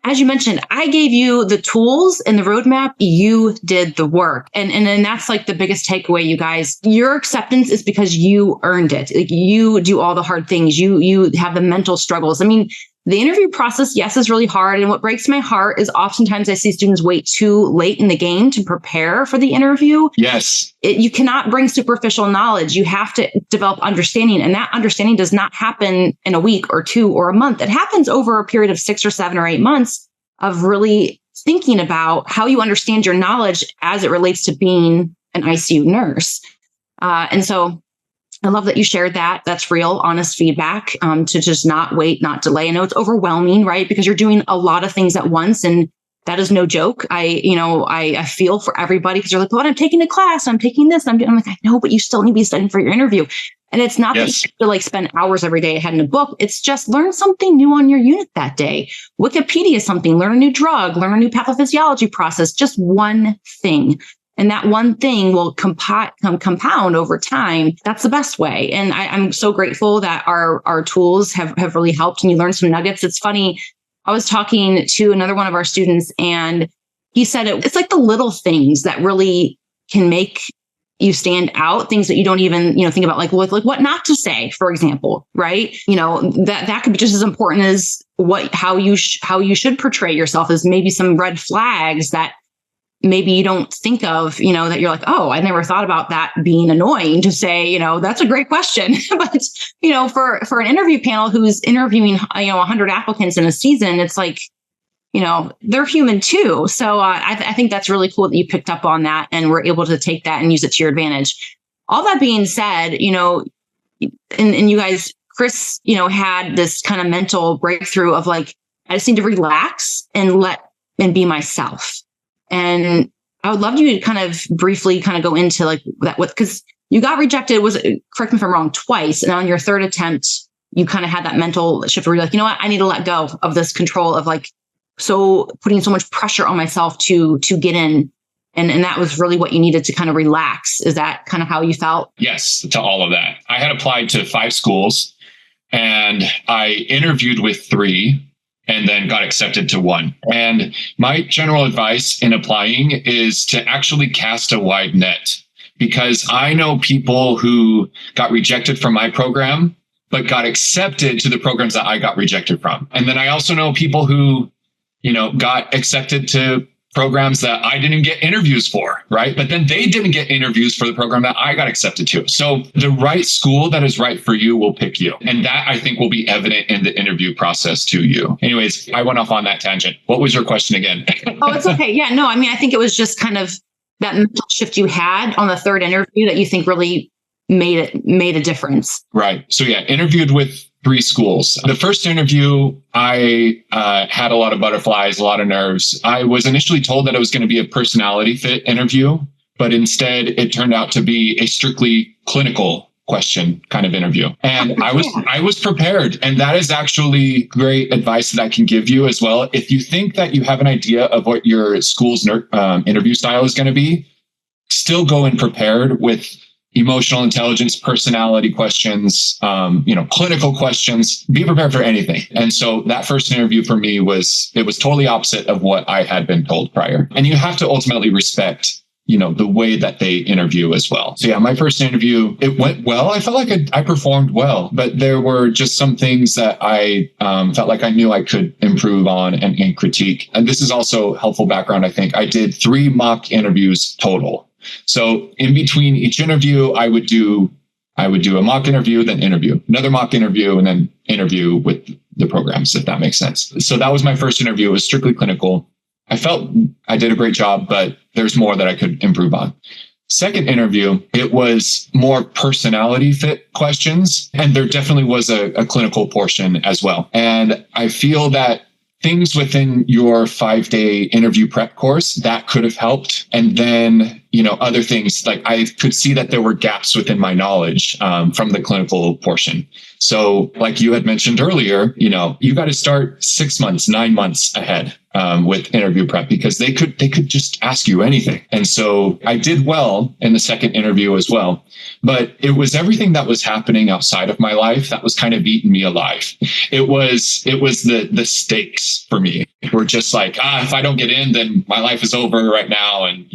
as you mentioned, I gave you the tools and the roadmap. You did the work. And that's like the biggest takeaway, you guys. Your acceptance is because you earned it. Like, you do all the hard things. You have the mental struggles. I mean, the interview process, yes, is really hard. And what breaks my heart is oftentimes I see students wait too late in the game to prepare for the interview. Yes. You cannot bring superficial knowledge. You have to develop understanding. And that understanding does not happen in a week or 2 or a month. It happens over a period of 6 or 7 or 8 months of really thinking about how you understand your knowledge as it relates to being an ICU nurse. And so I love that you shared that. That's real, honest feedback, to just not wait, not delay. I know it's overwhelming, right? Because you're doing a lot of things at once, and that is no joke. I feel for everybody, because you're like, well, I'm taking a class, I'm taking this. I'm like, I know, but you still need to be studying for your interview. And it's not that you have to like spend hours every day ahead in a book. It's just learn something new on your unit that day. Wikipedia something, learn a new drug, learn a new pathophysiology process, just one thing. And that one thing will compound over time. That's the best way. And I'm so grateful that our tools have really helped, and you learn some nuggets. It's funny. I was talking to another one of our students, and he said it's like the little things that really can make you stand out, things that you don't even, think about, like what not to say, for example, right? That could be just as important as how you should portray yourself, as maybe some red flags that maybe you don't think of, that you're like, oh, I never thought about that being annoying to say, that's a great question. But, for an interview panel who's interviewing, 100 applicants in a season, it's like, they're human too. So I think that's really cool that you picked up on that and were able to take that and use it to your advantage. All that being said, and you guys, Chris, had this kind of mental breakthrough of like, I just need to relax and be myself. And I would love you to kind of briefly go into like that, because you got rejected, correct me if I'm wrong, twice. And on your third attempt, you kind of had that mental shift where you're like, you know what, I need to let go of this control of like, so putting so much pressure on myself to get in. And that was really what you needed to kind of relax. Is that kind of how you felt? Yes, to all of that. I had applied to 5 schools, and I interviewed with 3. And then got accepted to 1. And my general advice in applying is to actually cast a wide net, because I know people who got rejected from my program, but got accepted to the programs that I got rejected from. And then I also know people who, got accepted to programs that I didn't get interviews for, right? But then they didn't get interviews for the program that I got accepted to. So the right school that is right for you will pick you. And that, I think, will be evident in the interview process to you. Anyways, I went off on that tangent. What was your question again? Oh, it's okay. Yeah, no, I mean, I think it was just kind of that mental shift you had on the third interview that you think really made a difference. Right. So yeah, interviewed with 3 schools. The first interview, I had a lot of butterflies, a lot of nerves. I was initially told that it was going to be a personality fit interview, but instead it turned out to be a strictly clinical question kind of interview. And I was prepared. And that is actually great advice that I can give you as well. If you think that you have an idea of what your school's interview style is going to be, still go in prepared with emotional intelligence, personality questions, clinical questions. Be prepared for anything. And so that first interview for me was totally opposite of what I had been told prior. And you have to ultimately respect, the way that they interview as well. So yeah, my first interview, it went well. I felt like I performed well, but there were just some things that I felt like I knew I could improve on and critique. And this is also helpful background, I think. I did 3 mock interviews total. So in between each interview, I would do a mock interview, then interview, another mock interview, and then interview with the programs, if that makes sense. So that was my first interview. It was strictly clinical. I felt I did a great job, but there's more that I could improve on. Second interview, it was more personality fit questions, and there definitely was a clinical portion as well. And I feel that things within your 5-day interview prep course that could have helped. And then other things, like I could see that there were gaps within my knowledge from the clinical portion. So like you had mentioned earlier, you got to start 6 months, 9 months ahead with interview prep, because they could just ask you anything. And so I did well in the second interview as well, but it was everything that was happening outside of my life that was kind of eating me alive. It was the stakes for me were just like, if I don't get in, then my life is over right now. And,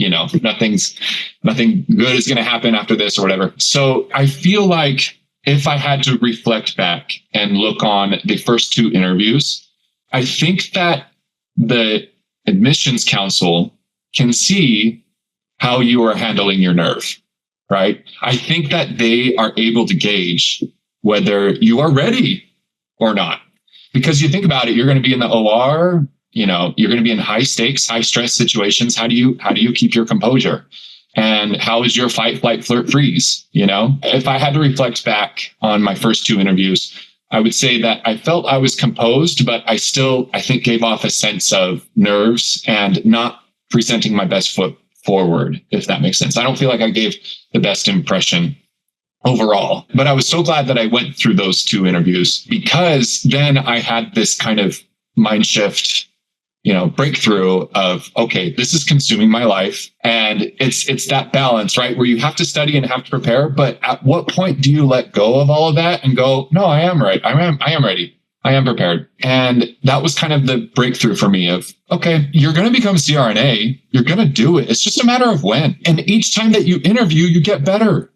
nothing good is going to happen after this or whatever. So I feel like if I had to reflect back and look on the first 2 interviews, I think that the admissions council can see how you are handling your nerve, right? I think that they are able to gauge whether you are ready or not. Because you think about it, you're going to be in the OR, you're going to be in high stakes, high stress situations. How do you keep your composure? And how is your fight, flight, flirt, freeze? If I had to reflect back on my first 2 interviews, I would say that I felt I was composed, but I think gave off a sense of nerves and not presenting my best foot forward, if that makes sense. I don't feel like I gave the best impression overall, but I was so glad that I went through those 2 interviews, because then I had this kind of mind shift, breakthrough of, okay, this is consuming my life. And it's that balance, right? Where you have to study and have to prepare. But at what point do you let go of all of that and go, no, I am right. I am ready. I am prepared. And that was kind of the breakthrough for me of, okay, you're going to become CRNA. You're going to do it. It's just a matter of when. And each time that you interview, you get better.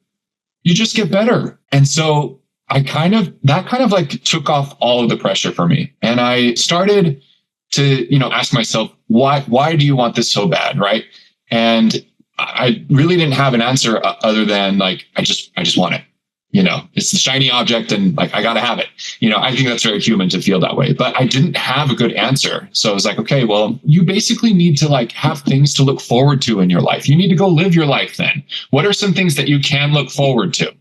You just get better. And so that kind of like took off all of the pressure for me. And I started to, ask myself, why do you want this so bad? Right. And I really didn't have an answer other than like, I just want it, it's the shiny object and like, I got to have it. I think that's very human to feel that way, but I didn't have a good answer. So I was like, okay, well, you basically need to like have things to look forward to in your life. You need to go live your life then. What are some things that you can look forward to,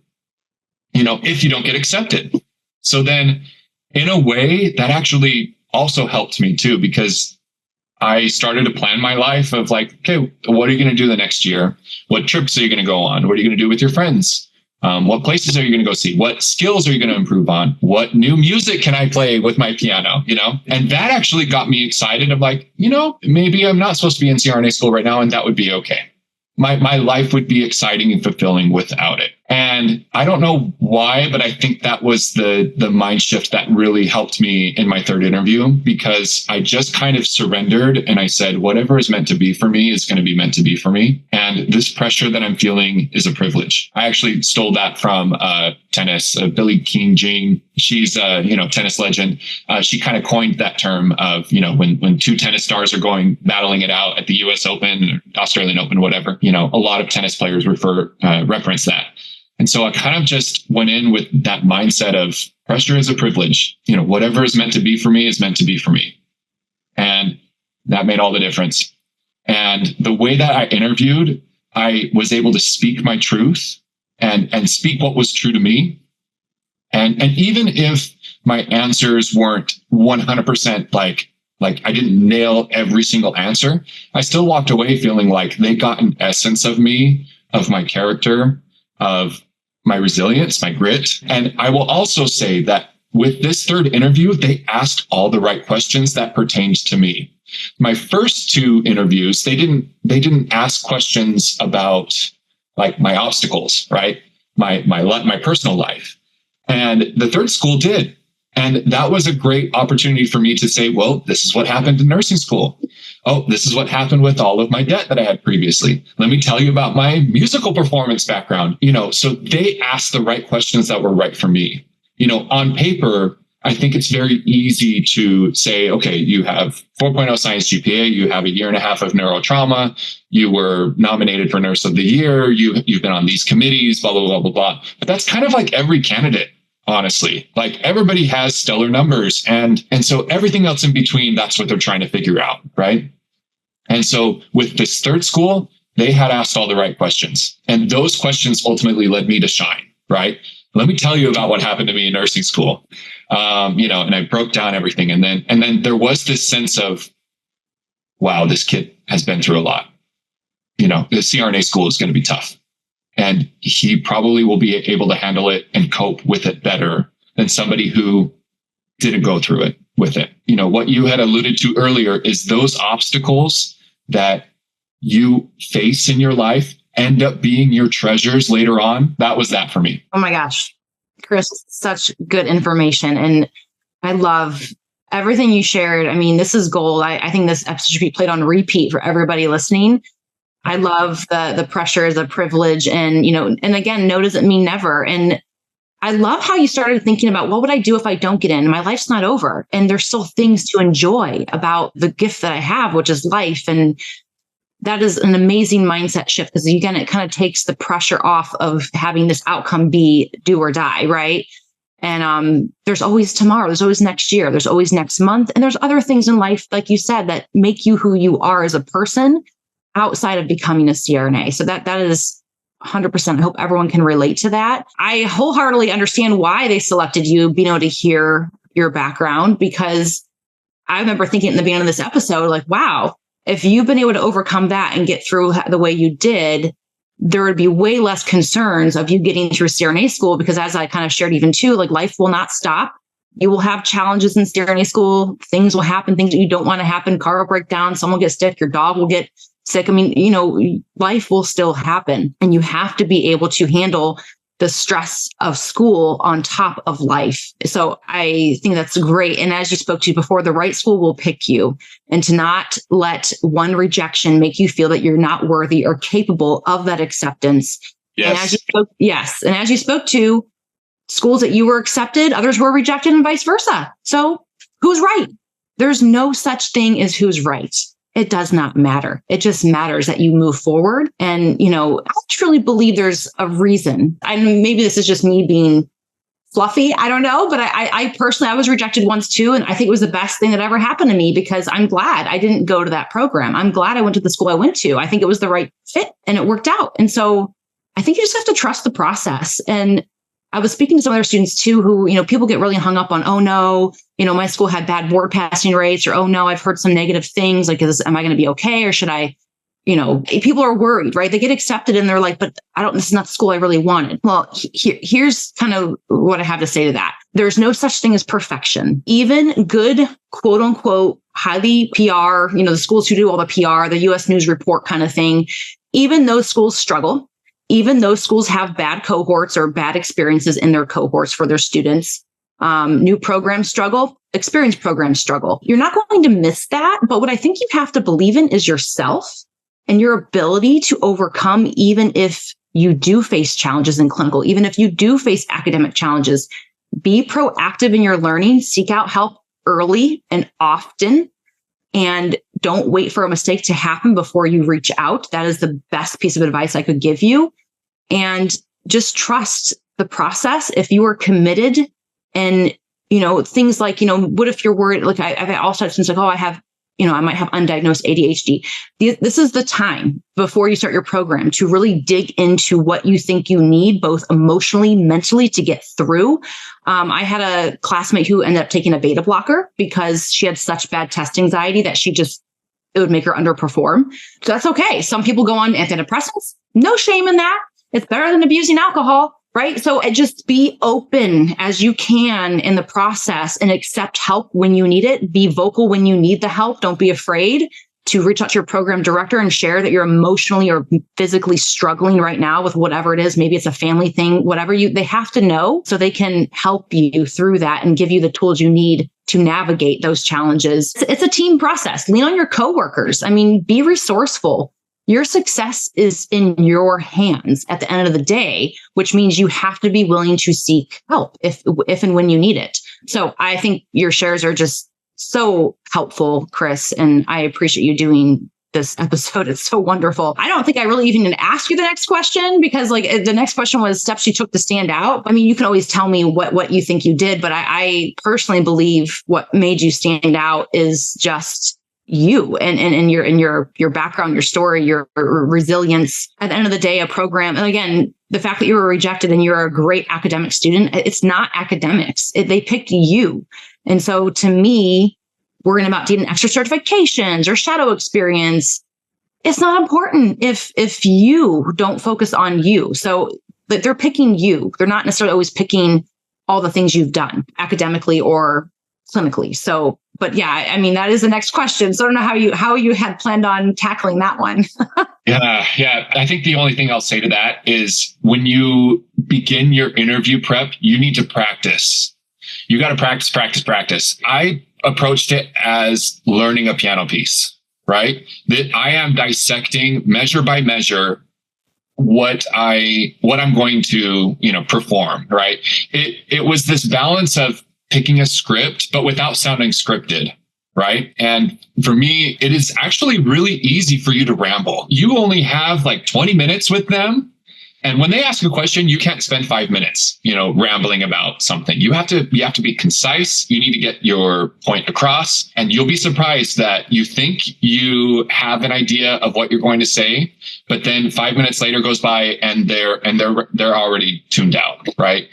if you don't get accepted? So then in a way that actually also helped me too, because I started to plan my life of like, okay, what are you going to do the next year? What trips are you going to go on? What are you going to do with your friends? What places are you going to go see? What skills are you going to improve on? What new music can I play with my piano? And that actually got me excited of like, maybe I'm not supposed to be in CRNA school right now, and that would be okay. My life would be exciting and fulfilling without it. And I don't know why, but I think that was the mind shift that really helped me in my third interview, because I just kind of surrendered and I said, whatever is meant to be for me is going to be meant to be for me. And this pressure that I'm feeling is a privilege. I actually stole that from tennis, Billie Jean King. She's a tennis legend. She kind of coined that term of, when 2 tennis stars are battling it out at the US Open, Australian Open, whatever, a lot of tennis players reference that. And so I kind of just went in with that mindset of pressure is a privilege. Whatever is meant to be for me is meant to be for me. And that made all the difference. And the way that I interviewed, I was able to speak my truth and speak what was true to me. And even if my answers weren't 100% like I didn't nail every single answer, I still walked away feeling like they got an essence of me, of my character, of my resilience, my grit. And I will also say that with this third interview, they asked all the right questions that pertained to me. My first 2 interviews, they didn't ask questions about like my obstacles, right? My personal life. And the third school did. And that was a great opportunity for me to say, well, this is what happened in nursing school. Oh, this is what happened with all of my debt that I had previously. Let me tell you about my musical performance background. So they asked the right questions that were right for me. On paper, I think it's very easy to say, okay, you have 4.0 science GPA, you have a year and a half of neurotrauma, you were nominated for Nurse of the Year, you've been on these committees, blah, blah, blah, blah, blah. But that's kind of like every candidate. Honestly, like everybody has stellar numbers. And so everything else in between, that's what they're trying to figure out. Right. And so with this third school, they had asked all the right questions. And those questions ultimately led me to shine. Right. Let me tell you about what happened to me in nursing school. And I broke down everything. And then there was this sense of, wow, this kid has been through a lot. the CRNA school is going to be tough. And he probably will be able to handle it and cope with it better than somebody who didn't go through it with it. What you had alluded to earlier is those obstacles that you face in your life end up being your treasures later on. That was that for me. Oh my gosh, Chris, such good information. And I love everything you shared. I mean, this is gold. I think this episode should be played on repeat for everybody listening. I love the pressures of privilege and, and again, no doesn't mean never. And I love how you started thinking about what would I do if I don't get in? My life's not over. And there's still things to enjoy about the gift that I have, which is life. And that is an amazing mindset shift because again, it kind of takes the pressure off of having this outcome be do or die, right? And there's always tomorrow, there's always next year, there's always next month. And there's other things in life, like you said, that make you who you are as a person outside of becoming a CRNA. So that is 100%. I hope everyone can relate to that. I wholeheartedly understand why they selected you, being able to hear your background, because I remember thinking at the beginning of this episode, like, wow, if you've been able to overcome that and get through the way you did, there would be way less concerns of you getting through CRNA school, because as I kind of shared even too, like life will not stop. You will have challenges in CRNA school. Things will happen, things that you don't want to happen. Car will break down, someone will get sick, your dog will get sick. I mean, life will still happen, and you have to be able to handle the stress of school on top of life. So I think that's great. And as you spoke to before, the right school will pick you, and to not let one rejection make you feel that you're not worthy or capable of that acceptance. Yes. And as you spoke to schools that you were accepted, others were rejected and vice versa. So who's right? There's no such thing as who's right. It does not matter. It just matters that you move forward. And, I truly believe there's a reason. Maybe this is just me being fluffy. I don't know. But I personally, I was rejected once too. And I think it was the best thing that ever happened to me, because I'm glad I didn't go to that program. I'm glad I went to the school I went to. I think it was the right fit and it worked out. And so I think you just have to trust the process. And I was speaking to some other students too, who, people get really hung up on, oh no, my school had bad board passing rates, or, oh no, I've heard some negative things. Like, am I going to be okay? Or should I, people are worried, right? They get accepted and they're like, but this is not the school I really wanted. Well, here's kind of what I have to say to that. There's no such thing as perfection. Even good, quote unquote, highly PR, the schools who do all the PR, the US News Report kind of thing, even those schools struggle. Even those schools have bad cohorts or bad experiences in their cohorts for their students. New programs struggle, experienced programs struggle. You're not going to miss that. But what I think you have to believe in is yourself and your ability to overcome, even if you do face challenges in clinical, even if you do face academic challenges. Be proactive in your learning, seek out help early and often, and don't wait for a mistake to happen before you reach out. That is the best piece of advice I could give you. And just trust the process. If you are committed, and, things like, what if you're worried? Like I've also had students like, oh, I might have undiagnosed ADHD. This is the time before you start your program to really dig into what you think you need, both emotionally, mentally, to get through. I had a classmate who ended up taking a beta blocker because she had such bad test anxiety that it would make her underperform. So that's okay. Some people go on antidepressants. No shame in that. It's better than abusing alcohol, right? So just be open as you can in the process and accept help when you need it. Be vocal when you need the help. Don't be afraid to reach out to your program director and share that you're emotionally or physically struggling right now with whatever it is. Maybe it's a family thing, whatever they have to know so they can help you through that and give you the tools you need to navigate those challenges. It's a team process. Lean on your coworkers. Be resourceful. Your success is in your hands at the end of the day, which means you have to be willing to seek help if and when you need it. So I think your shares are just so helpful, Chris, and I appreciate you doing this episode. It's so wonderful. I don't think I really even asked you the next question, because the next question was steps you took to stand out. You can always tell me what you think you did, but I personally believe what made you stand out is just you and your background, your story, your resilience. At the end of the day, a program, and again, the fact that you were rejected and you're a great academic student, it's not academics. They picked you. And so to me, worrying about getting extra certifications or shadow experience, it's not important if you don't focus on you. So they're picking you. They're not necessarily always picking all the things you've done academically or clinically. So, but yeah, I mean, that is the next question. So I don't know how you had planned on tackling that one. Yeah. I think the only thing I'll say to that is when you begin your interview prep, you need to practice. You got to practice. I approached it as learning a piano piece, right? That I am dissecting measure by measure what I'm going to, perform, right? It was this balance of picking a script, but without sounding scripted, right? And for me, it is actually really easy for you to ramble. You only have like 20 minutes with them. And when they ask a question, you can't spend 5 minutes, rambling about something. You have to be concise. You need to get your point across, and you'll be surprised that you think you have an idea of what you're going to say, but then 5 minutes later goes by and they're already tuned out, right?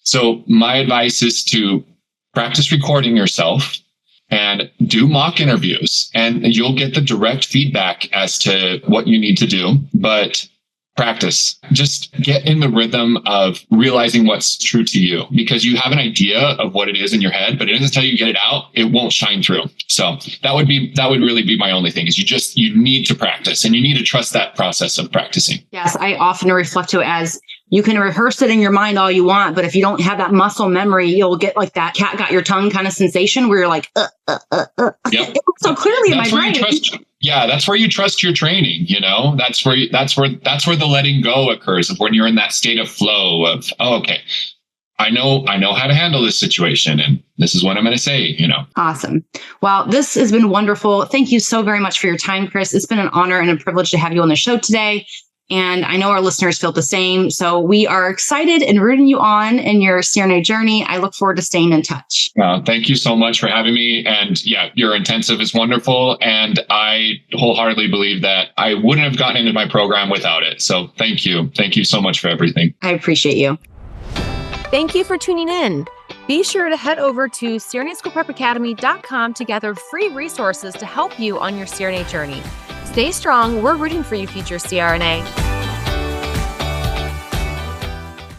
So my advice is to practice recording yourself and do mock interviews, and you'll get the direct feedback as to what you need to do. But practice. Just get in the rhythm of realizing what's true to you, because you have an idea of what it is in your head, but it isn't until you get it out, it won't shine through. So that would really be my only thing is you need to practice, and you need to trust that process of practicing. Yes. I often reflect to it as you can rehearse it in your mind all you want, but if you don't have that muscle memory, you'll get like that cat got your tongue kind of sensation where you're like, Yep. So clearly in my brain. That's where you trust your training. That's where the letting go occurs, of when you're in that state of flow of, oh, okay, I know how to handle this situation, and this is what I'm going to say, Awesome. Well, this has been wonderful. Thank you so very much for your time, Chris. It's been an honor and a privilege to have you on the show today. And I know our listeners feel the same. So we are excited and rooting you on in your CRNA journey. I look forward to staying in touch. Thank you so much for having me. And yeah, your intensive is wonderful. And I wholeheartedly believe that I wouldn't have gotten into my program without it. So thank you. Thank you so much for everything. I appreciate you. Thank you for tuning in. Be sure to head over to CRNASchoolPrepAcademy.com to gather free resources to help you on your CRNA journey. Stay strong. We're rooting for you, future CRNA.